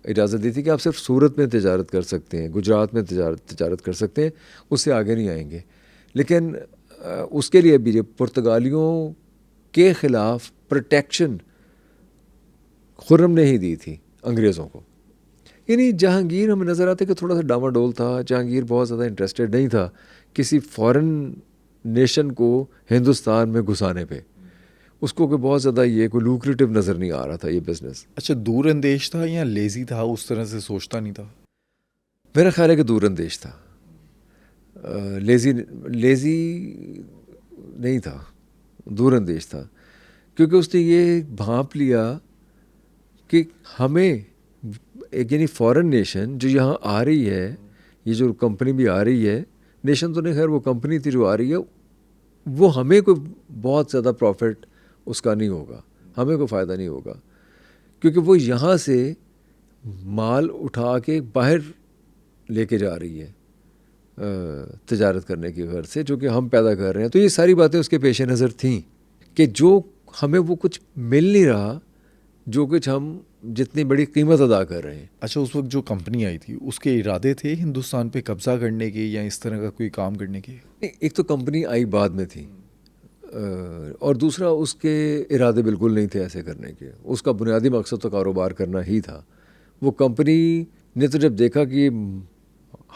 اجازت دی تھی کہ آپ صرف سورت میں تجارت کر سکتے ہیں, گجرات میں تجارت کر سکتے ہیں, اس سے آگے نہیں آئیں گے. لیکن اس کے لیے بھی پرتگالیوں کے خلاف پروٹیکشن خرم نے ہی دی تھی انگریزوں کو. یعنی جہانگیر ہمیں نظر آتا ہے کہ تھوڑا سا ڈاما ڈول تھا. جہانگیر بہت زیادہ انٹرسٹڈ نہیں تھا کسی فورن نیشن کو ہندوستان میں گھسانے پہ. اس کو کوئی بہت زیادہ یہ کوئی لوکریٹو نظر نہیں آ رہا تھا یہ بزنس. اچھا, دور اندیش تھا یا لیزی تھا, اس طرح سے سوچتا نہیں تھا؟ میرا خیال ہے کہ دور اندیش تھا, لیزی نہیں تھا, دور اندیش تھا. کیونکہ اس نے یہ بھانپ لیا کہ ہمیں ایک یعنی فورن نیشن جو یہاں آ رہی ہے, یہ جو کمپنی بھی آ رہی ہے, نیشن تو نہیں خیر, وہ کمپنی تھی جو آ رہی ہے, وہ ہمیں کوئی بہت زیادہ پروفٹ اس کا نہیں ہوگا, ہمیں کوئی فائدہ نہیں ہوگا, کیونکہ وہ یہاں سے مال اٹھا کے باہر لے کے جا رہی ہے تجارت کرنے کی غرض سے, جو کہ ہم پیدا کر رہے ہیں. تو یہ ساری باتیں اس کے پیش نظر تھیں کہ جو ہمیں وہ کچھ مل نہیں رہا جو کچھ ہم جتنی بڑی قیمت ادا کر رہے ہیں. اچھا, اس وقت جو کمپنی آئی تھی اس کے ارادے تھے ہندوستان پہ قبضہ کرنے کے یا اس طرح کا کوئی کام کرنے کے؟ ایک تو کمپنی آئی بعد میں تھی, اور دوسرا اس کے ارادے بالکل نہیں تھے ایسے کرنے کے. اس کا بنیادی مقصد تو کاروبار کرنا ہی تھا. وہ کمپنی نے تو جب دیکھا کہ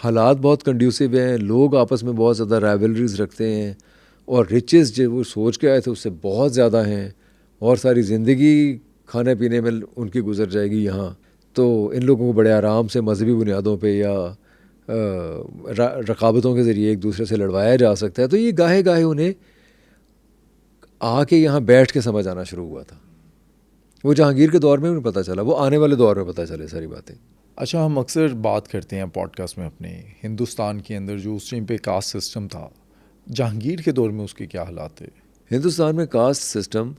حالات بہت کنڈیوسو ہیں, لوگ آپس میں بہت زیادہ رائیولریز رکھتے ہیں, اور رچز جو وہ سوچ کے آئے تھے اس سے بہت زیادہ ہیں, اور ساری زندگی کھانے پینے میں ان کی گزر جائے گی یہاں, تو ان لوگوں کو بڑے آرام سے مذہبی بنیادوں پہ یا رقابتوں کے ذریعے ایک دوسرے سے لڑوایا جا سکتا ہے. تو یہ گاہے گاہے انہیں آ کے یہاں بیٹھ کے سمجھ آنا شروع ہوا تھا. وہ جہانگیر کے دور میں انہیں پتہ چلا, وہ آنے والے دور میں پتہ چلے ساری باتیں. اچھا, ہم اکثر بات کرتے ہیں پوڈ کاسٹ میں اپنے ہندوستان کے اندر جو اس ٹائم پہ کاسٹ سسٹم تھا, جہانگیر کے دور میں اس کے کیا حالات تھے؟ ہندوستان میں کاسٹ سسٹم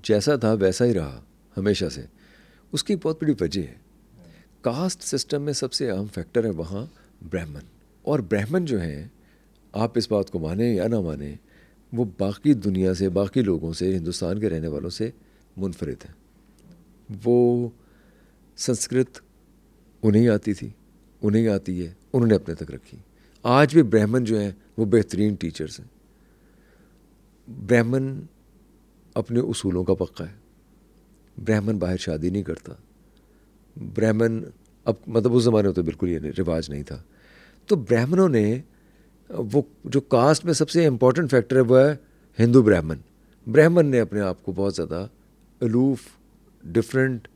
جیسا تھا ویسا ہی رہا ہمیشہ سے. اس کی بہت بڑی وجہ ہے. کاسٹ سسٹم میں سب سے اہم فیکٹر ہے وہاں برہمن. اور برہمن جو ہیں, آپ اس بات کو مانیں یا نہ مانیں, وہ باقی دنیا سے, باقی لوگوں سے, ہندوستان کے رہنے والوں سے منفرد ہیں. وہ سنسکرت انہیں آتی تھی, انہیں آتی ہے, انہوں نے اپنے تک رکھی. آج بھی برہمن جو ہیں وہ بہترین ٹیچرز ہیں. برہمن اپنے اصولوں کا پکا ہے. برہمن باہر شادی نہیں کرتا. برہمن اب مطلب اس زمانے میں تو بالکل یہ رواج نہیں تھا. تو برہمنوں نے وہ جو کاسٹ میں سب سے امپورٹنٹ فیکٹر ہے وہ ہے ہندو برہمن. برہمن نے اپنے آپ کو بہت زیادہ الوف, ڈفرینٹ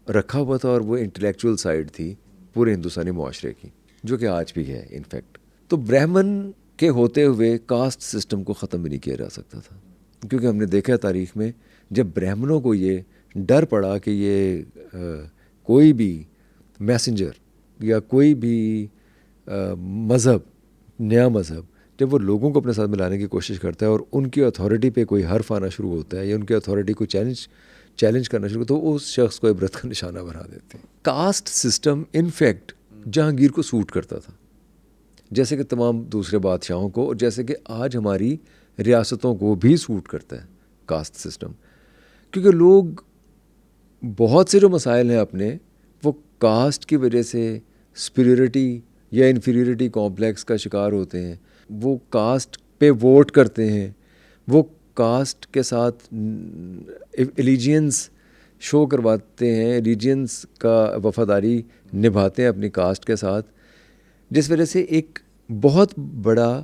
رکھا ہوا تھا, اور وہ انٹلیکچوئل سائڈ تھی پورے ہندوستانی معاشرے کی, جو کہ آج بھی ہے انفیکٹ. تو برہمن کے ہوتے ہوئے کاسٹ سسٹم کو ختم بھی نہیں کیا جا سکتا تھا، کیونکہ ہم نے دیکھا ہے تاریخ میں جب برہمنوں کو یہ ڈر پڑا کہ یہ کوئی بھی میسنجر یا کوئی بھی مذہب، نیا مذہب جب وہ لوگوں کو اپنے ساتھ ملانے کی کوشش کرتا ہے اور ان کی اتھارٹی پہ کوئی حرف آنا شروع ہوتا ہے یا ان کی اتھارٹی کو چیلنج کرنا شروع تو اس شخص کو عبرت کا نشانہ بنا دیتے ہیں۔ Caste system in fact Jahangir کو سوٹ کرتا تھا، جیسے کہ تمام دوسرے بادشاہوں کو، اور جیسے کہ آج ہماری ریاستوں کو بھی سوٹ کرتا ہے کاسٹ سسٹم، کیونکہ لوگ بہت سے جو مسائل ہیں اپنے، وہ کاسٹ کی وجہ سے سپیریورٹی یا انفیریورٹی کمپلیکس کا شکار ہوتے ہیں، وہ کاسٹ پہ ووٹ کرتے ہیں، وہ کاسٹ کے ساتھ ایلیجینس شو کرواتے ہیں، ایلیجینس کا وفاداری نبھاتے ہیں اپنی کاسٹ کے ساتھ، جس وجہ سے ایک بہت بڑا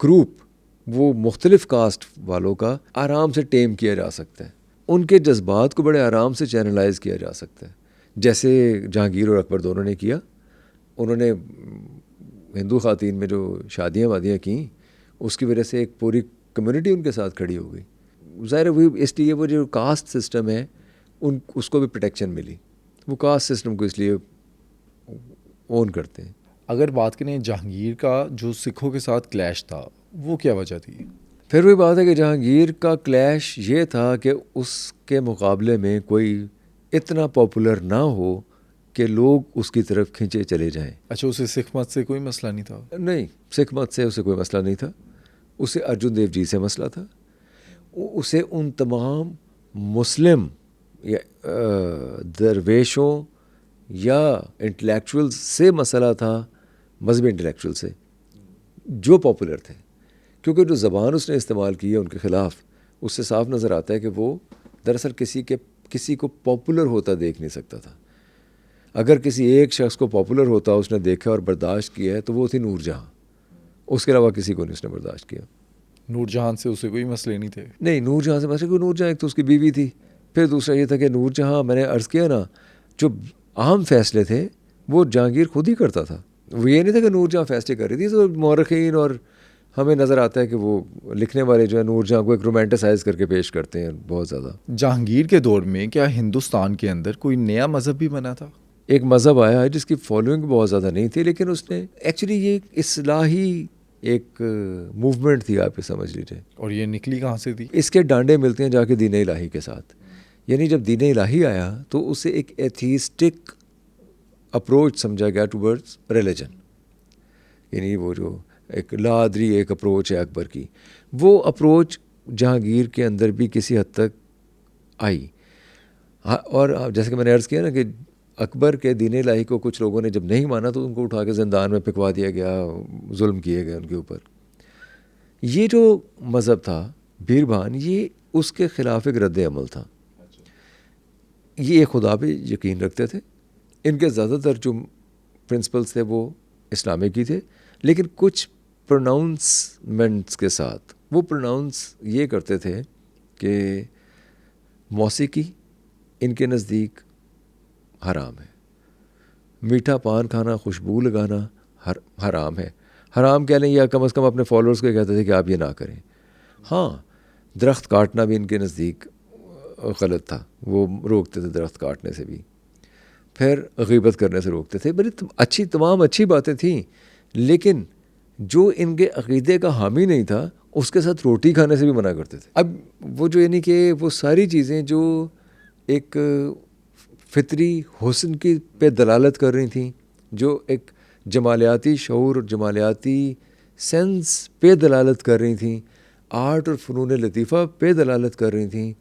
گروپ وہ مختلف کاسٹ والوں کا آرام سے ٹیم کیا جا سکتا ہے، ان کے جذبات کو بڑے آرام سے چینلائز کیا جا سکتا ہے، جیسے جہانگیر اور اکبر دونوں نے کیا۔ انہوں نے ہندو خواتین میں جو شادیاں وادیاں کیں، اس کی وجہ سے ایک پوری کمیونٹی ان کے ساتھ کھڑی ہو گئی، ظاہر ہے اس لیے وہ جو کاسٹ سسٹم ہے اس کو بھی پروٹیکشن ملی، وہ کاسٹ سسٹم کو اس لیے اون کرتے ہیں۔ اگر بات کریں جہانگیر کا جو سکھوں کے ساتھ کلیش تھا، وہ کیا وجہ تھی؟ پھر وہی بات ہے کہ جہانگیر کا کلیش یہ تھا کہ اس کے مقابلے میں کوئی اتنا پاپولر نہ ہو کہ لوگ اس کی طرف کھینچے چلے جائیں۔ اچھا، اسے سکھ مت سے کوئی مسئلہ نہیں تھا؟ نہیں، سکھ مت سے اسے کوئی مسئلہ نہیں تھا، اسے ارجن دیو جی سے مسئلہ تھا، اسے ان تمام مسلم یا درویشوں یا انٹلیکچوئل سے مسئلہ تھا، مذہبی انٹلیکچوئل سے جو پاپولر تھے، کیونکہ جو زبان اس نے استعمال کی ہے ان کے خلاف، اس سے صاف نظر آتا ہے کہ وہ دراصل کسی کو پاپولر ہوتا دیکھ نہیں سکتا تھا۔ اگر کسی ایک شخص کو پاپولر ہوتا اس نے دیکھا اور برداشت کیا ہے تو وہ تھی نور جہاں، اس کے علاوہ کسی کو نہیں اس نے برداشت کیا۔ نور جہاں سے اسے کوئی مسئلے نہیں تھے؟ نہیں، نور جہاں سے مسئلہ کوئی، نور جہاں ایک تو اس کی بیوی تھی، پھر دوسرا یہ تھا کہ نور جہاں، میں نے عرض کیا نا، جو اہم فیصلے تھے وہ جہانگیر خود ہی کرتا تھا، وہ یہ نہیں تھا کہ نور جہاں فیصلے کر رہی تھی۔ تو مورخین اور ہمیں نظر آتا ہے کہ وہ لکھنے والے جو ہے نور جہاں کو ایک رومانٹیسائز کر کے پیش کرتے ہیں بہت زیادہ۔ جہانگیر کے دور میں کیا ہندوستان کے اندر کوئی نیا مذہب بھی بنا تھا؟ ایک مذہب آیا ہے جس کی فالوئنگ بہت زیادہ نہیں تھی، لیکن اس نے ایکچولی یہ اصلاحی ایک موومنٹ تھی، آپ یہ سمجھ لیجیے۔ اور یہ نکلی کہاں سے تھی؟ اس کے ڈانڈے ملتے ہیں جا کے دین الہی کے ساتھ، یعنی جب دین الہی آیا تو اسے ایک ایتھیسٹک اپروچ سمجھا گیا ٹورڈز ریلیجن، یعنی وہ جو ایک لا ادری ایک اپروچ ہے اکبر کی، وہ اپروچ جہانگیر کے اندر بھی کسی حد تک آئی۔ اور جیسے کہ میں نے عرض کیا نا کہ اکبر کے دین الہی کو کچھ لوگوں نے جب نہیں مانا تو ان کو اٹھا کے زندان میں پھینکوا دیا گیا، ظلم کیے گئے ان کے اوپر۔ یہ جو مذہب تھا بیربھان، یہ اس کے خلاف ایک رد عمل تھا۔ یہ ایک خدا پہ یقین رکھتے تھے، ان کے زیادہ تر جو پرنسپلس تھے وہ اسلامک ہی تھے، لیکن کچھ پروناؤنسمنٹس کے ساتھ وہ پروناؤنس یہ کرتے تھے کہ موسیقی ان کے نزدیک حرام ہے، میٹھا پان کھانا، خوشبو لگانا حرام ہے، حرام کہہ لیں یا کم از کم اپنے فالوورز کو کہتے تھے کہ آپ یہ نہ کریں۔ ہاں، درخت کاٹنا بھی ان کے نزدیک غلط تھا، وہ روکتے تھے درخت کاٹنے سے بھی، پھر غیبت کرنے سے روکتے تھے۔ بڑی تمام اچھی باتیں تھیں، لیکن جو ان کے عقیدے کا حامی نہیں تھا اس کے ساتھ روٹی کھانے سے بھی منع کرتے تھے۔ اب وہ جو یعنی کہ وہ ساری چیزیں جو ایک فطری حسن کی پہ دلالت کر رہی تھیں، جو ایک جمالیاتی شعور اور جمالیاتی سینس پہ دلالت کر رہی تھیں، آرٹ اور فنون لطیفہ پہ دلالت کر رہی تھیں،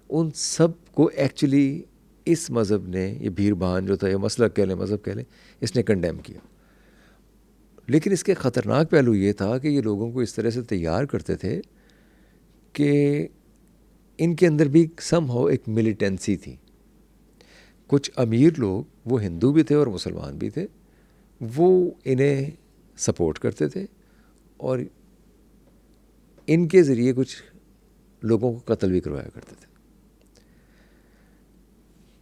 ان سب کو ایکچولی اس مذہب نے، یہ بھیربھان جو تھا، یہ مسلک کہہ لیں، مذہب کہہ لیں، اس نے کنڈیم کیا۔ لیکن اس کے خطرناک پہلو یہ تھا کہ یہ لوگوں کو اس طرح سے تیار کرتے تھے کہ ان کے اندر بھی سم ہو ایک ملیٹنسی تھی۔ کچھ امیر لوگ، وہ ہندو بھی تھے اور مسلمان بھی تھے، وہ انہیں سپورٹ کرتے تھے اور ان کے ذریعے کچھ لوگوں کو قتل بھی کروایا کرتے تھے۔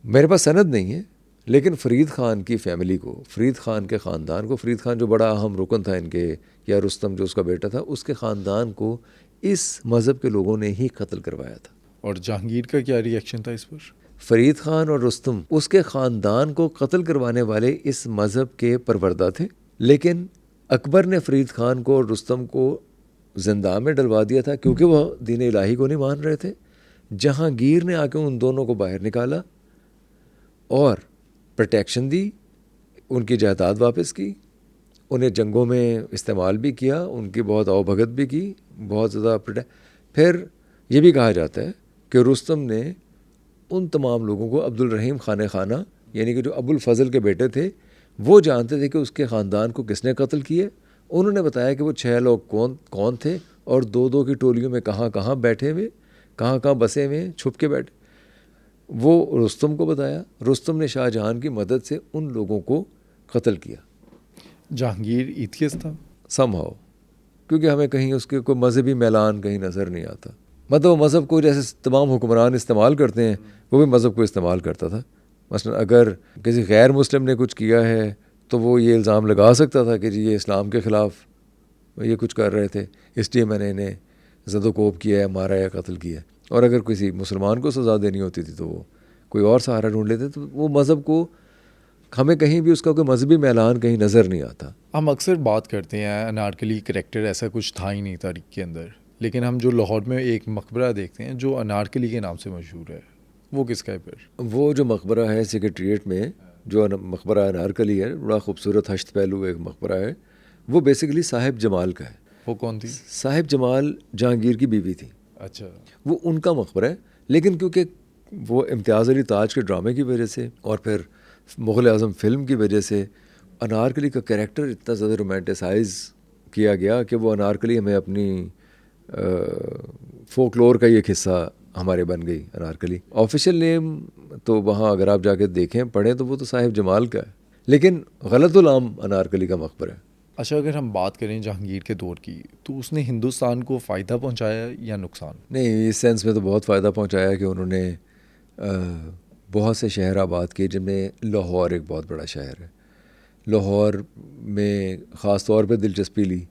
میرے پاس سند نہیں ہے، لیکن فرید خان کی فیملی کو، فرید خان کے خاندان کو، فرید خان جو بڑا اہم رکن تھا ان کے، یا رستم جو اس کا بیٹا تھا، اس کے خاندان کو اس مذہب کے لوگوں نے ہی قتل کروایا تھا. اور جہانگیر کا کیا ریئیکشن تھا اس پر؟ فرید خان اور رستم اس کے خاندان کو قتل کروانے والے اس مذہب کے پروردہ تھے، لیکن اکبر نے فرید خان کو اور رستم کو زندان میں ڈلوا دیا تھا کیونکہ وہ دین الہی کو نہیں مان رہے تھے. جہانگیر نے آ کے ان دونوں کو باہر نکالا اور پروٹیکشن دی، ان کی جائیداد واپس کی، انہیں جنگوں میں استعمال بھی کیا، ان کی بہت آؤ بھگت بھی کی، بہت زیادہ پھر یہ بھی کہا جاتا ہے کہ رستم نے ان تمام لوگوں کو، عبد الرحیم خانِ خانہ یعنی کہ جو ابو الفضل کے بیٹے تھے، وہ جانتے تھے کہ اس کے خاندان کو کس نے قتل کیے. انہوں نے بتایا کہ وہ 6 لوگ کون تھے اور 2 کی ٹولیوں میں کہاں بیٹھے ہوئے، کہاں بسے ہوئے، چھپ کے بیٹھے. وہ رستم کو بتایا. رستم نے شاہ جہان کی مدد سے ان لوگوں کو قتل کیا. جہانگیر ایتھیسٹ تھا سم ہاؤ، کیونکہ ہمیں کہیں اس کے کوئی مذہبی میلان کہیں نظر نہیں آتا. مطلب وہ مذہب کو جیسے تمام حکمران استعمال کرتے ہیں، وہ بھی مذہب کو استعمال کرتا تھا. مثلا اگر کسی غیر مسلم نے کچھ کیا ہے تو وہ یہ الزام لگا سکتا تھا کہ جی یہ اسلام کے خلاف یہ کچھ کر رہے تھے، اس لیے میں نے انہیں زد و کوب کیا ہے، مارا ہے، قتل کیا ہے. اور اگر کسی مسلمان کو سزا دینی ہوتی تھی تو وہ کوئی اور سہارا ڈھونڈ لیتے. تو وہ مذہب کو ہمیں کہیں بھی اس کا کوئی مذہبی میلان کہیں نظر نہیں آتا. ہم اکثر بات کرتے ہیں انارکلی کریکٹر ایسا کچھ تھا ہی نہیں تاریخ کے اندر، لیکن ہم جو لاہور میں ایک مقبرہ دیکھتے ہیں جو انارکلی کے نام سے مشہور ہے، وہ کس کا ہے پھر؟ وہ جو مقبرہ ہے سیکریٹریٹ میں، جو مقبرہ انارکلی ہے، بڑا خوبصورت ہشت پہلو ایک مقبرہ ہے، وہ بیسیکلی صاحب جمال کا ہے. وہ کون تھی؟ صاحب جمال جہانگیر کی بیوی تھی. اچھا. وہ ان کا مقبرہ ہے، لیکن کیونکہ وہ امتیاز علی تاج کے ڈرامے کی وجہ سے اور پھر مغل اعظم فلم کی وجہ سے انارکلی کا کریکٹر اتنا زیادہ رومانٹیسائز کیا گیا کہ وہ انارکلی ہمیں اپنی فولکلور کا ایک حصہ ہمارے بن گئی. انارکلی آفیشیل نیم تو وہاں اگر آپ جا کے دیکھیں پڑھیں تو وہ تو صاحب جمال کا ہے، لیکن غلط العام انارکلی کا مقبرہ ہے. اچھا، اگر ہم بات کریں جہانگیر کے دور کی تو اس نے ہندوستان کو فائدہ پہنچایا یا نقصان؟ نہیں، اس سینس میں تو بہت فائدہ پہنچایا کہ انہوں نے بہت سے شہر آباد کیے، جن میں لاہور ایک بہت بڑا شہر ہے. لاہور میں خاص طور پہ دلچسپی لی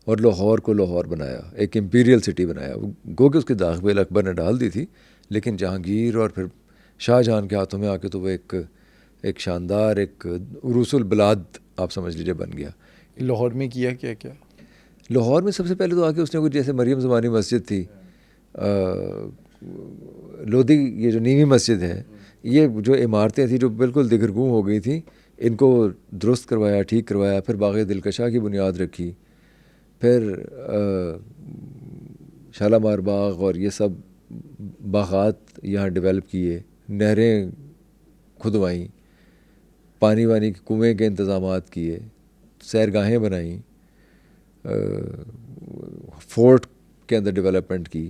اور لاہور کو لاہور بنایا، ایک امپیریل سٹی بنایا. گو کہ اس کی داغ اکبر نے ڈال دی تھی، لیکن جہانگیر اور پھر شاہ جہان کے ہاتھوں میں آ کے تو وہ ایک شاندار ایک عروس البلاد آپ سمجھ لیجیے بن گیا. لاہور میں کیا کیا؟ لاہور میں سب سے پہلے تو آ کے اس نے کچھ جیسے مریم زمانی مسجد تھی، لودھی یہ جو نیوی مسجد ہے، یہ جو عمارتیں تھیں جو بالکل دگرگوں ہو گئی تھیں، ان کو درست کروایا، ٹھیک کروایا. پھر باغ دلکشا کی بنیاد رکھی، پھر شالامار باغ اور یہ سب باغات یہاں ڈیولپ کیے، نہریں کھدوائیں، پانی وانی کے کنویں کے انتظامات کیے، سیرگاہیں بنائیں، فورٹ کے اندر ڈیولپمنٹ کی.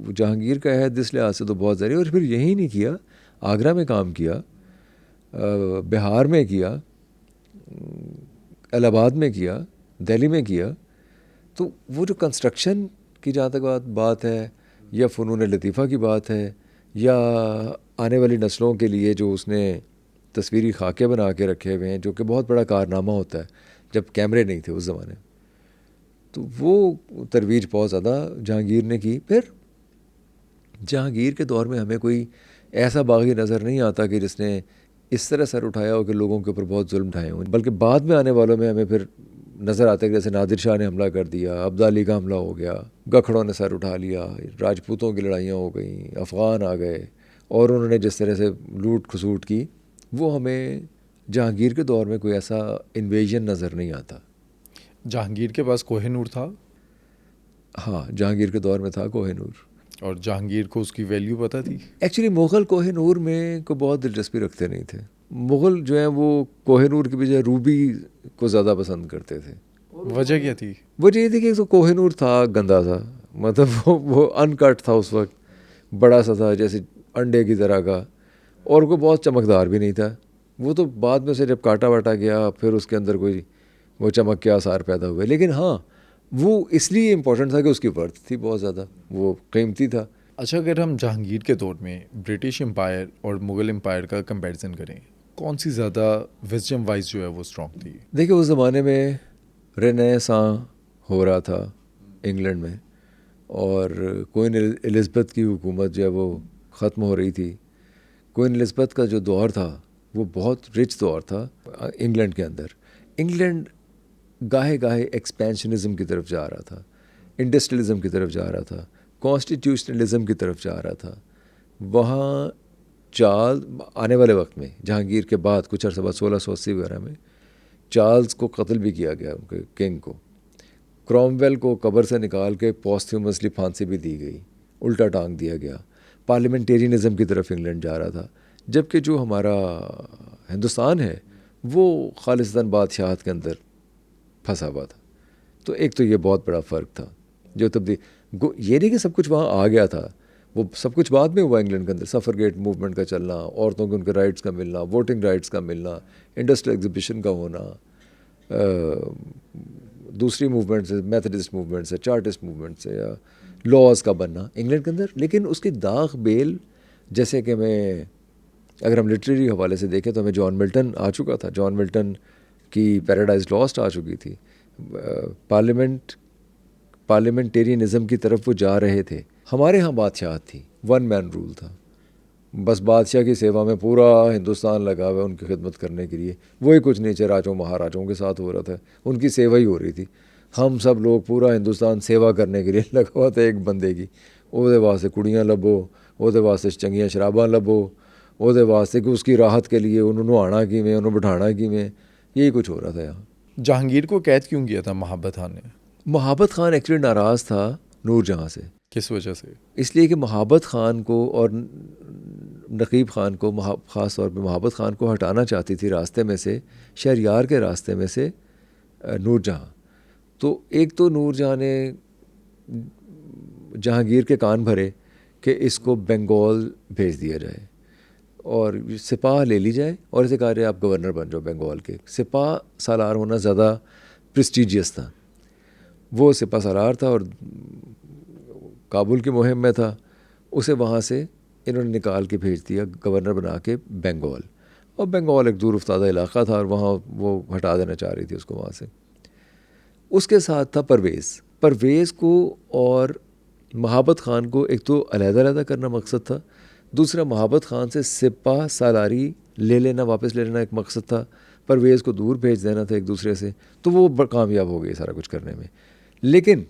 جہانگیر کا عہد اس لحاظ سے تو بہت ضروری. اور پھر یہی نہیں کیا، آگرہ میں کام کیا، بہار میں کیا، الہ آباد میں کیا، دہلی میں کیا. تو وہ جو کنسٹرکشن کی جہاں تک بات ہے یا فنون لطیفہ کی بات ہے یا آنے والی نسلوں کے لیے جو اس نے تصویری خاکے بنا کے رکھے ہوئے ہیں، جو کہ بہت بڑا کارنامہ ہوتا ہے جب کیمرے نہیں تھے اس زمانے، تو وہ ترویج بہت زیادہ جہانگیر نے کی. پھر جہانگیر کے دور میں ہمیں کوئی ایسا باغی نظر نہیں آتا کہ جس نے اس طرح سر اٹھایا ہو کہ لوگوں کے اوپر بہت ظلم ڈھائے ہوں، بلکہ بعد میں آنے والوں میں ہمیں پھر نظر آتا ہے کہ جیسے نادر شاہ نے حملہ کر دیا، عبدالی کا حملہ ہو گیا، گکھڑوں نے سر اٹھا لیا، راجپوتوں کی لڑائیاں ہو گئیں، افغان آ گئے اور انہوں نے جس طرح سے لوٹ کھسوٹ کی، وہ ہمیں جہانگیر کے دور میں کوئی ایسا انویژن نظر نہیں آتا. جہانگیر کے پاس کوہ نور تھا؟ ہاں، جہانگیر کے دور میں تھا کوہ نور. اور جہانگیر کو اس کی ویلیو پتہ تھی؟ ایکچولی مغل کوہ نور میں کو بہت دلچسپی رکھتے نہیں تھے. مغل جو ہیں وہ کوہ نور کی بجائے روبی کو زیادہ پسند کرتے تھے. وجہ کیا تھی؟ وجہ یہ تھی کہ تو کوہ نور تھا گندا تھا، مطلب وہ ان کٹ تھا، اس وقت بڑا سا تھا جیسے انڈے کی طرح کا، اور وہ بہت چمکدار بھی نہیں تھا. وہ تو بعد میں سے جب کاٹا واٹا گیا پھر اس کے اندر کوئی وہ چمک کے آثار پیدا ہوئے. لیکن ہاں، وہ اس لیے امپورٹنٹ تھا کہ اس کی ورتھ تھی بہت زیادہ، وہ قیمتی تھا. اچھا، اگر ہم جہانگیر کے دور میں برٹش امپائر اور مغل امپائر کا کمپیریزن کریں کون سی زیادہ وزڈم وائز جو ہے وہ اسٹرانگ تھی؟ دیکھیں اس زمانے میں رینیساں ہو رہا تھا انگلینڈ میں، اور کوئین الزبتھ کی حکومت جو ہے وہ ختم ہو رہی تھی. کوئین الزبتھ کا جو دور تھا وہ بہت رچ دور تھا انگلینڈ کے اندر. انگلینڈ گاہے گاہے ایکسپینشنزم کی طرف جا رہا تھا، انڈسٹریلزم کی طرف جا رہا تھا، کانسٹیٹیوشنلزم کی طرف جا رہا تھا. وہاں چارلز آنے والے وقت میں جہانگیر کے بعد کچھ عرصہ بعد 1680 وغیرہ میں چارلز کو قتل بھی کیا گیا، ان کے کنگ کو. کرومویل کو قبر سے نکال کے پوسٹھیومسلی پھانسی بھی دی گئی، الٹا ٹانگ دیا گیا. پارلیمنٹیرینزم کی طرف انگلینڈ جا رہا تھا، جبکہ جو ہمارا ہندوستان ہے وہ خالصتاً بادشاہت کے اندر پھنسا ہوا تھا. تو ایک تو یہ بہت بڑا فرق تھا جو یہ نہیں کہ سب کچھ وہاں آ گیا تھا، وہ سب کچھ بعد میں ہوا انگلینڈ کے اندر. سفرگیٹ موومنٹ کا چلنا، عورتوں کے ان کے رائٹس کا ملنا، ووٹنگ رائٹس کا ملنا، انڈسٹریل ایگزیبیشن کا ہونا، دوسری موومنٹ سے، میتھڈسٹ موومنٹ سے، چارٹسٹ موومنٹ سے، یا لاز کا بننا انگلینڈ کے اندر. لیکن اس کی داغ بیل، جیسے کہ اگر ہم لٹریری حوالے سے دیکھیں تو ہمیں جان ملٹن آ چکا تھا، جان ملٹن کی پیراڈائز لاسٹ آ چکی تھی. پارلیمنٹیرینزم کی طرف وہ جا رہے تھے. ہمارے ہاں بادشاہت تھی، ون مین رول تھا، بس بادشاہ کی سیوا میں پورا ہندوستان لگا ہوا ہے ان کی خدمت کرنے کے لیے. وہی کچھ نیچے راجوں مہاراجوں کے ساتھ ہو رہا تھا، ان کی سیوا ہی ہو رہی تھی. ہم سب لوگ پورا ہندوستان سیوا کرنے کے لیے لگا ہوا تھا ایک بندے کی. وہ واسطے کڑیاں لبو، وہ واسطے چنگیاں شراباں لبو، وہ واسطے کہ اس کی راحت کے لیے انہوں آنا کی میں، انہوں بٹھانا کی میں. یہی کچھ ہو رہا تھا یہاں. جہانگیر کو قید کیوں کیا تھا محبت خان نے؟ محبت خان ایکچولی ناراض تھا نور جہاں سے. کس وجہ سے؟ اس لیے کہ محبت خان کو اور نقیب خان کو، خاص طور پہ محبت خان کو ہٹانا چاہتی تھی راستے میں سے، شہریار کے راستے میں سے نور جہاں. تو ایک تو نور جہاں نے جہانگیر کے کان بھرے کہ اس کو بنگال بھیج دیا جائے اور سپاہ لے لی جائے، اور اسے کہا جائے آپ گورنر بن جاؤ بنگال کے. سپاہ سالار ہونا زیادہ پریسٹیجیس تھا. وہ سپاہ سالار تھا اور کابل کی مہم میں تھا. اسے وہاں سے انہوں نے نکال کے بھیج دیا گورنر بنا کے بنگال. اور بنگال ایک دور افتادہ علاقہ تھا اور وہاں وہ ہٹا دینا چاہ رہی تھی اس کو وہاں سے. اس کے ساتھ تھا پرویز کو اور محبت خان کو ایک تو علیحدہ علیحدہ کرنا مقصد تھا، دوسرا محبت خان سے سپاہ سالاری لے لینا، واپس لے لینا ایک مقصد تھا. پرویز کو دور بھیج دینا تھا ایک دوسرے سے. تو وہ کامیاب ہو گئی سارا کچھ کرنے میں. لیکن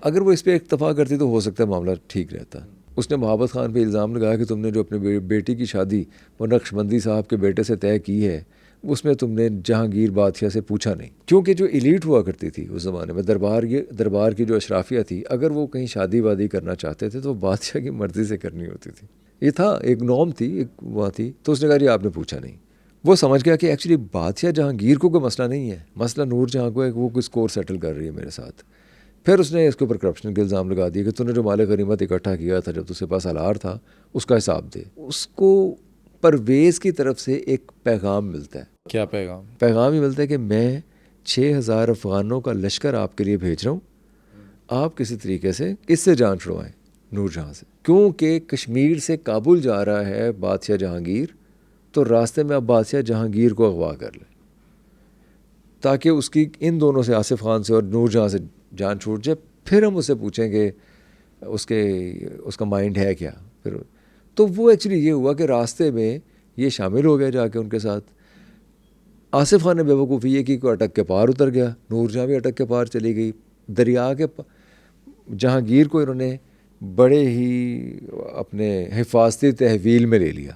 اگر وہ اس پہ اکتفا کرتی تو ہو سکتا ہے معاملہ ٹھیک رہتا. اس نے محبت خان پہ الزام لگایا کہ تم نے جو اپنے بیٹی کی شادی وہ نقشبندی صاحب کے بیٹے سے طے کی ہے، اس میں تم نے جہانگیر بادشاہ سے پوچھا نہیں. کیونکہ جو ایلیٹ ہوا کرتی تھی اس زمانے میں، دربار کی جو اشرافیہ تھی، اگر وہ کہیں شادی وادی کرنا چاہتے تھے تو بادشاہ کی مرضی سے کرنی ہوتی تھی. یہ تھا ایک نارم تھی، ایک وہ تھی. تو اس نے کہا جی آپ نے پوچھا نہیں. وہ سمجھ گیا کہ ایکچولی بادشاہ جہانگیر کو کوئی مسئلہ نہیں ہے، مسئلہ نور جہاں کو ہے کہ وہ کوئی اسکور سیٹل کر رہی ہے میرے ساتھ. پھر اس نے اس کے اوپر کرپشن کے الزام لگا دیا کہ تو نے جو مال غنیمت اکٹھا کیا تھا جب تو سپاہ سالار تھا، اس کا حساب دے. اس کو پرویز کی طرف سے ایک پیغام ملتا ہے. کیا پیغام؟ پیغام یہ ملتا ہے کہ میں 6000 افغانوں کا لشکر آپ کے لیے بھیج رہا ہوں، آپ کسی طریقے سے اس سے جان چھڑوائیں نور جہاں سے. کیونکہ کشمیر سے کابل جا رہا ہے بادشاہ جہانگیر، تو راستے میں اب بادشاہ جہانگیر کو اغوا کر لیں تاکہ اس کی ان دونوں سے، آصف خان سے اور نور جہاں سے، جان چھوٹ جائے. پھر ہم اس سے پوچھیں کہ اس کا مائنڈ ہے کیا. پھر تو وہ ایکچولی یہ ہوا کہ راستے میں یہ شامل ہو گیا جا کے ان کے ساتھ. آصف خان نے بیوقوفی یہ کی کہ اٹک کے پار اتر گیا، نور جہاں بھی اٹک کے پار چلی گئی. دریا کے جہانگیر کو انہوں نے بڑے ہی اپنے حفاظتی تحویل میں لے لیا،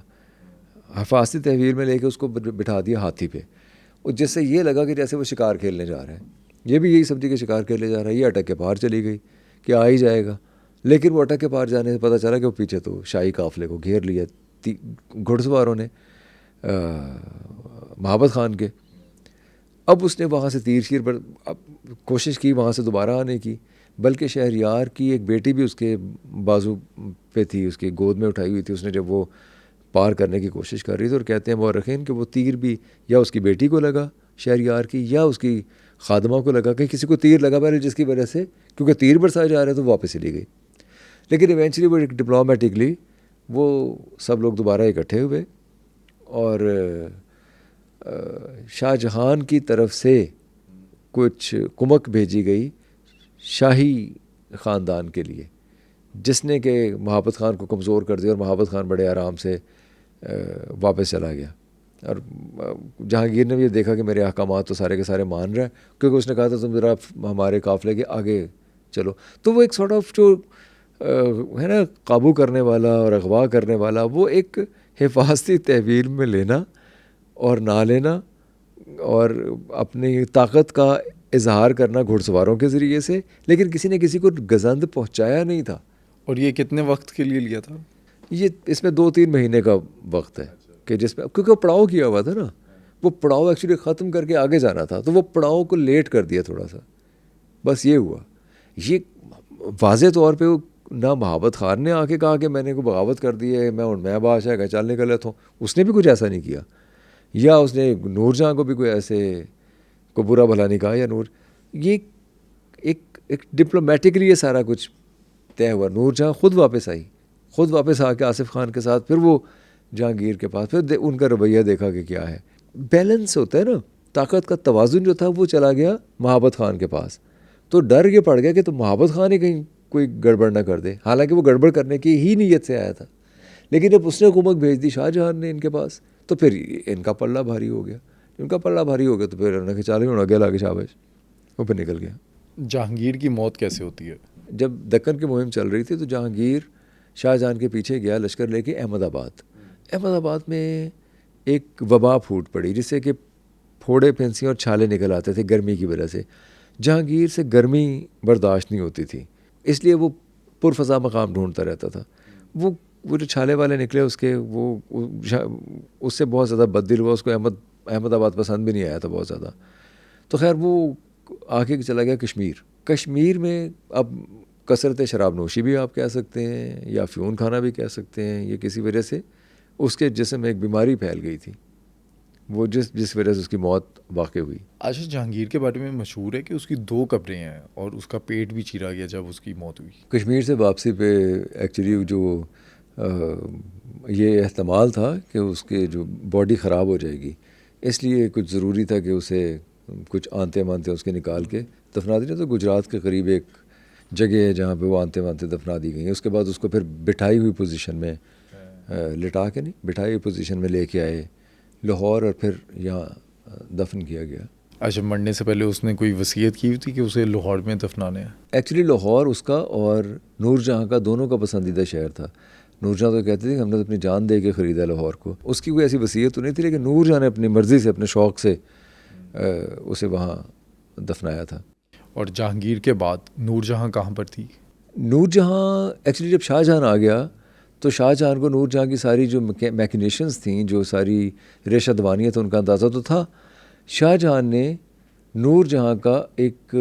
حفاظتی تحویل میں لے کے اس کو بٹھا دیا ہاتھی پہ. اور جس سے یہ لگا کہ جیسے وہ شکار کھیلنے جا رہے ہیں، یہ بھی یہی سمجھی کہ شکار کھیلنے جا رہا ہے. یہ اٹک کے پار چلی گئی کہ آ ہی جائے گا. لیکن وہ اٹک کے پار جانے سے پتہ چلا کہ وہ پیچھے تو شاہی قافلے کو گھیر لیا گھڑ سواروں نے محبت خان کے. اب اس نے وہاں سے تیر شیر پر کوشش کی وہاں سے دوبارہ آنے کی، بلکہ شہریار کی ایک بیٹی بھی اس کے بازو پہ تھی، اس کی گود میں اٹھائی ہوئی تھی. اس نے جب وہ پار کرنے کی کوشش کر رہی تھی، اور کہتے ہیں مورخین کہ وہ تیر بھی یا اس کی بیٹی کو لگا شہریار کی، یا اس کی خادمہ کو لگا، کہ کسی کو تیر لگا پہلے، جس کی وجہ سے کیونکہ تیر برسائے جا رہے تو واپس چلی گئی. لیکن ایونچولی وہ ڈپلومیٹکلی وہ سب لوگ دوبارہ اکٹھے ہوئے اور شاہ جہان کی طرف سے کچھ کمک بھیجی گئی شاہی خاندان کے لیے، جس نے کہ محبت خان کو کمزور کر دیا اور محبت خان بڑے آرام سے واپس چلا گیا. اور جہانگیر نے بھی یہ دیکھا کہ میرے احکامات تو سارے کے سارے مان رہا ہے، کیونکہ اس نے کہا تھا تم ذرا ہمارے قافلے کے آگے چلو. تو وہ ایک سارٹ آف جو ہے نا قابو کرنے والا اور اغوا کرنے والا، وہ ایک حفاظتی تحویل میں لینا اور نہ لینا اور اپنی طاقت کا اظہار کرنا گھڑ سواروں کے ذریعے سے، لیکن کسی نے کسی کو گزند پہنچایا نہیں تھا. اور یہ کتنے وقت کے لیے لیا تھا؟ یہ اس میں 2-3 مہینے کا وقت ہے کہ جس میں، کیونکہ وہ پڑاؤ کیا ہوا تھا نا، وہ پڑاؤ ایکچولی ختم کر کے آگے جانا تھا، تو وہ پڑاؤ کو لیٹ کر دیا تھوڑا سا، بس یہ ہوا. یہ واضح طور پہ نہ محبت خان نے آ کے کہا کہ میں نے کو بغاوت کر دی ہے، میں بادشاہ کا چل نکل لیتا ہوں، اس نے بھی کچھ ایسا نہیں کیا، یا اس نے نور جہاں کو بھی کوئی ایسے کو برا بھلا نہیں کہا. یا نور، یہ ایک ڈپلومیٹکلی یہ سارا کچھ طے ہوا. نور جہاں خود واپس آ کے آصف خان کے ساتھ پھر وہ جہانگیر کے پاس، پھر ان کا رویہ دیکھا کہ کیا ہے. بیلنس ہوتا ہے نا، طاقت کا توازن جو تھا وہ چلا گیا محبت خان کے پاس. تو ڈر یہ پڑ گیا کہ تو محبت خان ہی کہیں کوئی گڑبڑ نہ کر دے، حالانکہ وہ گڑبڑ کرنے کی ہی نیت سے آیا تھا. لیکن جب اس نے حکومت بھیج دی شاہ جہان نے ان کے پاس، تو پھر ان کا پلہ بھاری ہو گیا. تو پھر انہوں نے کہا چالے ہونا گیا لاگے شاباش، وہ پھر نکل گیا. جہانگیر کی موت کیسے ہوتی ہے؟ جب دکن کی مہم چل رہی تھی تو جہانگیر شاہ جہان کے پیچھے گیا لشکر لے کے احمد آباد میں ایک وبا پھوٹ پڑی، جس سے کہ پھوڑے پھنسیاں اور چھالے نکل آتے تھے گرمی کی وجہ سے. جہانگیر سے گرمی برداشت نہیں ہوتی تھی، اس لیے وہ پرفضا مقام ڈھونڈتا رہتا تھا. وہ جو چھالے والے نکلے اس کے، وہ اس سے بہت زیادہ بددل ہوا، اس کو احمد آباد پسند بھی نہیں آیا تھا بہت زیادہ. تو خیر وہ آگے چلا گیا کشمیر میں. اب کثرت شراب نوشی بھی آپ کہہ سکتے ہیں، یا فیون کھانا بھی کہہ سکتے ہیں، یہ کسی وجہ سے اس کے جسم میں ایک بیماری پھیل گئی تھی، وہ جس وجہ سے اس کی موت واقع ہوئی. آج جہانگیر کے بارے میں مشہور ہے کہ اس کی 2 قبریں ہیں اور اس کا پیٹ بھی چیرا گیا جب اس کی موت ہوئی. کشمیر سے واپسی پہ ایکچولی جو یہ احتمال تھا کہ اس کے جو باڈی خراب ہو جائے گی، اس لیے کچھ ضروری تھا کہ اسے کچھ آنتے مانتے اس کے نکال کے دفنا دی. تو گجرات کے قریب ایک جگہ ہے جہاں پہ وہ آنتے مانتے دفنا دی گئی ہیں. اس کے بعد اس کو پھر بٹھائی ہوئی پوزیشن میں بٹھائی ہوئی پوزیشن میں لے کے آئے لاہور، اور پھر یہاں دفن کیا گیا. اچھا، مرنے سے پہلے اس نے کوئی وصیت کی ہوئی تھی کہ اسے لاہور میں دفنانے ہیں؟ ایکچولی لاہور اس کا اور نور جہاں کا دونوں کا پسندیدہ شہر تھا. نور جہاں تو کہتے تھے کہ ہم نے اپنی جان دے کے خریدا لاہور کو. اس کی کوئی ایسی وصیت تو نہیں تھی، لیکن نور جہاں نے اپنی مرضی سے، اپنے شوق سے اسے وہاں دفنایا تھا. اور جہانگیر کے بعد نور جہاں کہاں پر تھی؟ نور جہاں ایکچولی جب شاہ جہاں آ گیا تو شاہ جہاں کو نور جہاں کی ساری جو میکنیشنز تھیں، جو ساری ریشہ دوانیت ان کا اندازہ تو تھا. شاہ جہاں نے نور جہاں کا ایک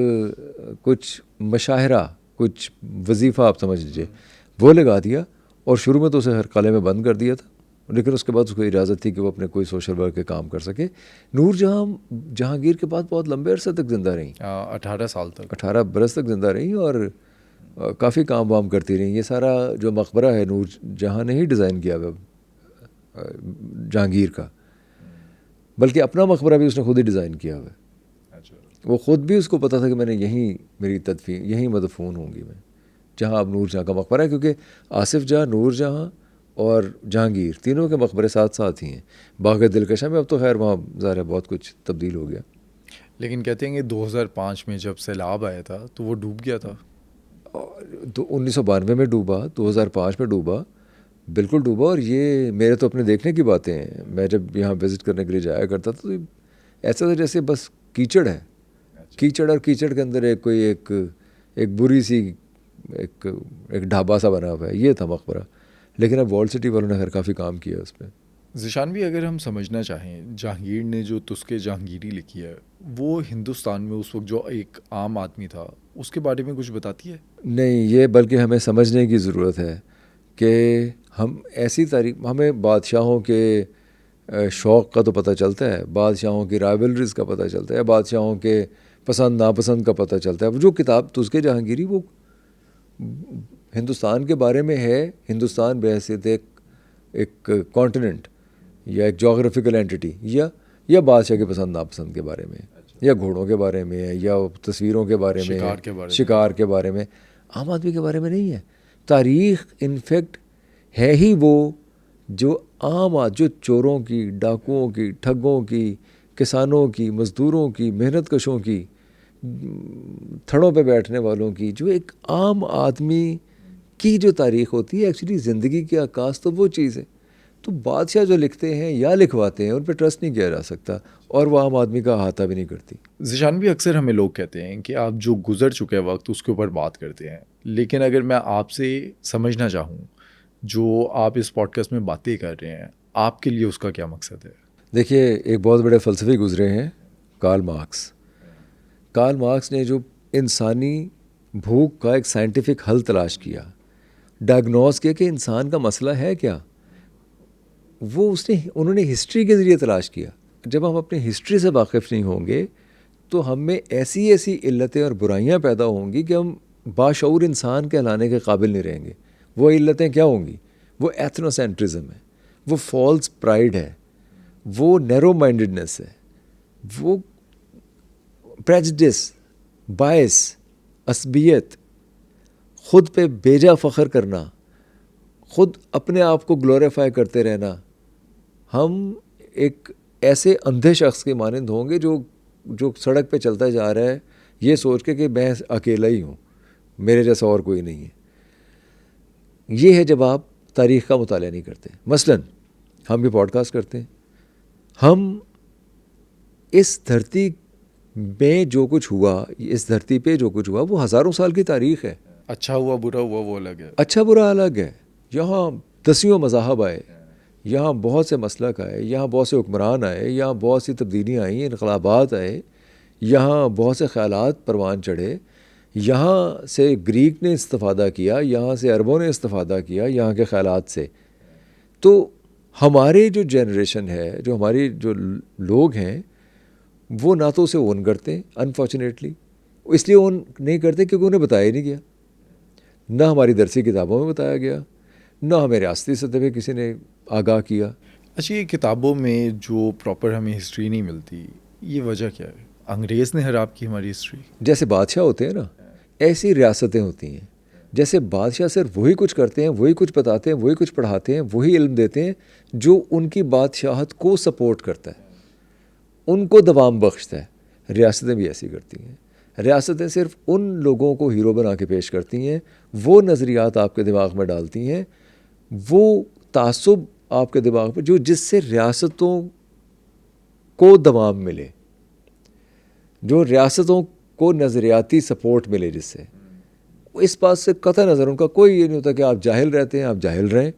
کچھ مشاہرہ، کچھ وظیفہ آپ سمجھ لیجیے، وہ لگا دیا. اور شروع میں تو اسے ہر قلعے میں بند کر دیا تھا، لیکن اس کے بعد اس کو اجازت تھی کہ وہ اپنے کوئی سوشل ورک کے کام کر سکے. نور جہاں جہانگیر کے بعد بہت لمبے عرصے تک زندہ رہیں، 18 سال تک، 18 برس تک زندہ رہیں، اور کافی کام وام کرتی رہیں. یہ سارا جو مقبرہ ہے نور جہاں نے ہی ڈیزائن کیا ہوا جہانگیر کا، بلکہ اپنا مقبرہ بھی اس نے خود ہی ڈیزائن کیا ہوا. وہ خود بھی اس کو پتا تھا کہ میں نے یہیں میری تدفین، یہیں مدفون ہوں گی میں، جہاں اب نور جہاں کا مقبرہ ہے. کیونکہ آصف جہاں، نور جہاں اور جہانگیر تینوں کے مقبرے ساتھ ساتھ ہی ہیں. باغ دلکشاں میں اب تو خیر وہاں ظاہر ہے بہت کچھ تبدیل ہو گیا. لیکن کہتے ہیں کہ 2005 میں جب سیلاب آیا تھا تو وہ ڈوب گیا تھا. 1992 میں ڈوبا، 2005 میں ڈوبا، بالکل ڈوبا. اور یہ میرے تو اپنے دیکھنے کی باتیں ہیں. میں جب یہاں وزٹ کرنے کے لیے جایا کرتا تھا تو ایسا تھا جیسے بس کیچڑ ہے، کیچڑ، اور کیچڑ کے اندر ایک بری سی ایک ڈھابا سا بنا ہوا ہے. یہ تھا مقبرہ. لیکن اب وارلڈ سٹی والوں نے خیر کافی کام کیا اس پہ. ذیشان بھی اگر ہم سمجھنا چاہیں، جہانگیر نے جو تسکے جہانگیری لکھی ہے، وہ ہندوستان میں اس وقت جو ایک عام آدمی تھا اس کے بارے میں کچھ بتاتی ہے؟ نہیں، یہ بلکہ ہمیں سمجھنے کی ضرورت ہے کہ ہم ایسی تاریخ، ہمیں بادشاہوں کے شوق کا تو پتہ چلتا ہے، بادشاہوں کی رائولریز کا پتہ چلتا ہے، بادشاہوں کے پسند ناپسند کا پتہ چلتا ہے. جو کتاب تسکے جہانگیری وہ ہندوستان کے بارے میں ہے. ہندوستان بحیثیت ایک کانٹیننٹ یا ایک جغرافیکل اینٹی، یا یا بادشاہ کے پسند ناپسند کے بارے میں، یا گھوڑوں کے بارے میں ہے، یا تصویروں کے بارے میں، شکار کے بارے میں، عام آدمی کے بارے میں نہیں ہے۔ تاریخ انفیکٹ ہے ہی وہ جو جو چوروں کی، ڈاکوؤں کی، ٹھگوں کی، کسانوں کی، مزدوروں کی، محنت کشوں کی، تھڑوں پہ بیٹھنے والوں کی، جو ایک عام آدمی کی جو تاریخ ہوتی ہے، ایکچولی زندگی کی عکاس تو وہ چیز ہے۔ تو بادشاہ جو لکھتے ہیں یا لکھواتے ہیں ان پہ ٹرسٹ نہیں کیا جا سکتا، اور وہ عام آدمی کا احاطہ بھی نہیں کرتی۔ ذیشان بھی اکثر ہمیں لوگ کہتے ہیں کہ آپ جو گزر چکے وقت اس کے اوپر بات کرتے ہیں، لیکن اگر میں آپ سے سمجھنا چاہوں جو آپ اس پوڈ کاسٹ میں باتیں کر رہے ہیں، آپ کے لیے اس کا کیا مقصد ہے؟ دیکھیے، ایک بہت بڑے فلسفی گزرے ہیں، کارل مارکس نے جو انسانی بھوک کا ایک سائنٹیفک حل تلاش کیا، ڈائگنوز کیا کہ انسان کا مسئلہ ہے کیا، وہ انہوں نے ہسٹری کے ذریعے تلاش کیا۔ جب ہم اپنی ہسٹری سے واقف نہیں ہوں گے تو ہم میں ایسی علتیں اور برائیاں پیدا ہوں گی کہ ہم باشعور انسان کہلانے کے قابل نہیں رہیں گے۔ وہ علتیں کیا ہوں گی؟ وہ ایتھنو سینٹرزم ہے، وہ فالس پرائیڈ ہے، وہ نیرو مائنڈڈنس ہے، وہ پریجڈس، باعث، عصبیت، خود پہ بیجا فخر کرنا، خود اپنے آپ کو گلوریفائی کرتے رہنا۔ ہم ایک ایسے اندھے شخص کے مانند ہوں گے جو سڑک پہ چلتا جا رہا ہے یہ سوچ کے کہ میں اکیلا ہی ہوں، میرے جیسا اور کوئی نہیں ہے۔ یہ ہے جب آپ تاریخ کا مطالعہ نہیں کرتے۔ مثلاً ہم بھی پوڈ کاسٹ کرتے ہیں، ہم اس دھرتی میں جو کچھ ہوا، اس دھرتی پہ جو کچھ ہوا وہ ہزاروں سال کی تاریخ ہے۔ اچھا ہوا برا ہوا وہ الگ ہے، اچھا برا الگ ہے۔ یہاں دسیوں مذاہب آئے، یہاں بہت سے مسلک آئے، یہاں بہت سے حکمران آئے، یہاں بہت سی تبدیلیاں آئیں، انقلابات آئے، یہاں بہت سے خیالات پروان چڑھے، یہاں سے گریک نے استفادہ کیا، یہاں سے عربوں نے استفادہ کیا یہاں کے خیالات سے۔ تو ہمارے جو جنریشن ہے، جو ہماری جو لوگ ہیں، وہ نہ تو اسے اون کرتے ہیں انفارچونیٹلی، اس لیے اون نہیں کرتے کیونکہ انہیں بتایا ہی نہیں گیا، نہ ہماری درسی کتابوں میں بتایا گیا، نہ ہمیں ریاستی سطح پہ کسی نے آگاہ کیا۔ اچھا، یہ کتابوں میں جو پراپر ہمیں ہسٹری نہیں ملتی، یہ وجہ کیا ہے؟ انگریز نے خراب کی ہماری ہسٹری؟ جیسے بادشاہ ہوتے ہیں نا، ایسی ریاستیں ہوتی ہیں۔ جیسے بادشاہ صرف وہی کچھ کرتے ہیں، وہی کچھ بتاتے ہیں، وہی کچھ پڑھاتے ہیں، وہی علم دیتے ہیں جو ان کی بادشاہت کو سپورٹ کرتا ہے، ان کو دوام بخشتا ہے۔ ریاستیں بھی ایسی کرتی ہیں۔ ریاستیں صرف ان لوگوں کو ہیرو بنا کے پیش کرتی ہیں، وہ نظریات آپ کے دماغ میں ڈالتی ہیں، وہ تعصب آپ کے دماغ میں جس سے ریاستوں کو دوام ملے، جو ریاستوں کو نظریاتی سپورٹ ملے، جس سے اس بات سے قطع نظر ان کا کوئی یہ نہیں ہوتا کہ آپ جاہل رہتے ہیں، آپ جاہل رہیں۔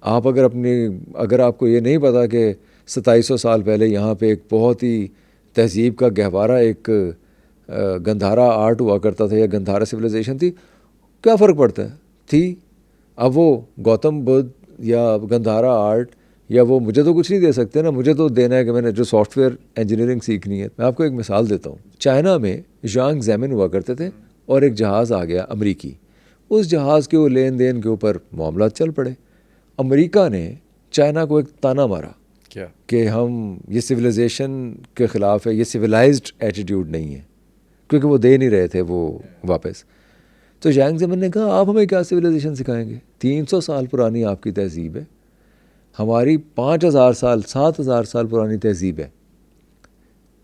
آپ اگر آپ کو یہ نہیں پتا کہ 2700 سال پہلے یہاں پہ ایک بہت ہی تہذیب کا گہوارہ ایک گندھارا آرٹ ہوا کرتا تھا یا گندھارا سویلائزیشن تھی، کیا فرق پڑتا ہے؟ تھی۔ اب وہ گوتم بدھ یا گندھارا آرٹ یا وہ مجھے تو کچھ نہیں دے سکتے نا، مجھے تو دینا ہے کہ میں نے جو سافٹ ویئر انجینئرنگ سیکھنی ہے۔ میں آپ کو ایک مثال دیتا ہوں۔ چائنا میں ژانگ زیمن ہوا کرتے تھے اور ایک جہاز آ گیا امریکی، اس جہاز کے وہ لین دین کے اوپر معاملات چل پڑے۔ امریکہ نے چائنا کو ایک تانا مارا کیا کہ ہم یہ سویلائزیشن کے خلاف ہے، یہ سویلائزڈ ایٹیٹیوڈ نہیں ہے، کیونکہ وہ دے نہیں رہے تھے وہ واپس۔ تو ژانگ زیمن نے کہا آپ ہمیں کیا سویلائزیشن سکھائیں گے؟ 300 سال پرانی آپ کی تہذیب ہے، ہماری 5000 سال 7000 سال پرانی تہذیب ہے۔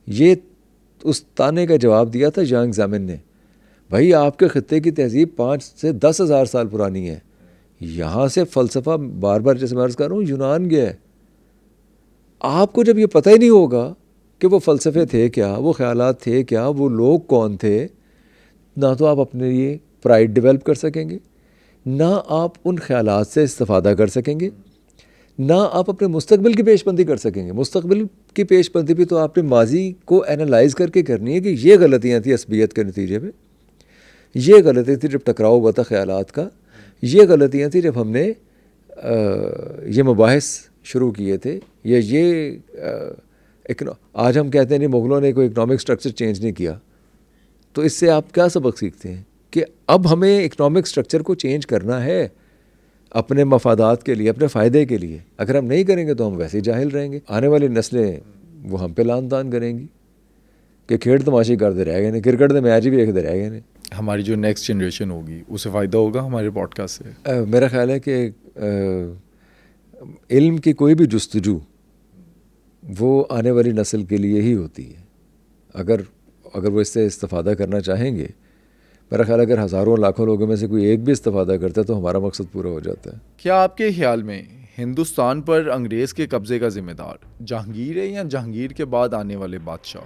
یہ اس تانے کا جواب دیا تھا ژانگ زیمن نے، بھائی آپ کے خطے کی تہذیب 5 سے 10,000 سال پرانی ہے، یہاں سے فلسفہ بار بار جیسے میں عرض کر رہا ہوں یونان گیا ہے۔ آپ کو جب یہ پتہ ہی نہیں ہوگا کہ وہ فلسفے تھے کیا، وہ خیالات تھے کیا، وہ لوگ کون تھے، نہ تو آپ اپنے لیے پرائیڈ ڈیولپ کر سکیں گے، نہ آپ ان خیالات سے استفادہ کر سکیں گے، نہ آپ اپنے مستقبل کی پیش بندی کر سکیں گے۔ مستقبل کی پیش بندی بھی تو آپ نے ماضی کو اینالائز کر کے کرنی ہے کہ یہ غلطیاں تھیں عصبیت کے نتیجے میں، یہ غلطیاں تھیں جب ٹکراؤ ہوا تھا خیالات کا، یہ غلطیاں تھیں جب ہم نے یہ مباحث شروع کیے تھے، یہ آج ہم کہتے ہیں نہیں مغلوں نے کوئی اکنامک سٹرکچر چینج نہیں کیا، تو اس سے آپ کیا سبق سیکھتے ہیں کہ اب ہمیں اکنامک سٹرکچر کو چینج کرنا ہے اپنے مفادات کے لیے، اپنے فائدے کے لیے۔ اگر ہم نہیں کریں گے تو ہم ویسے ہی جاہل رہیں گے، آنے والی نسلیں وہ ہم پہ لان تان کریں گی کہ کھیڈ تماشی کرتے رہ گئے نے, کرکٹ دے میچ بھی دیکھتے رہ گئے نے. ہماری جو نیکسٹ جنریشن ہوگی اسے فائدہ ہوگا ہمارے پوڈ کاسٹ سے. میرا خیال ہے کہ علم کی کوئی بھی جستجو وہ آنے والی نسل کے لیے ہی ہوتی ہے. اگر وہ اس سے استفادہ کرنا چاہیں گے, میرا خیال ہے اگر ہزاروں لاکھوں لوگوں میں سے کوئی ایک بھی استفادہ کرتا ہے تو ہمارا مقصد پورا ہو جاتا ہے. کیا آپ کے خیال میں ہندوستان پر انگریز کے قبضے کا ذمہ دار جہانگیر ہے یا جہانگیر کے بعد آنے والے بادشاہ؟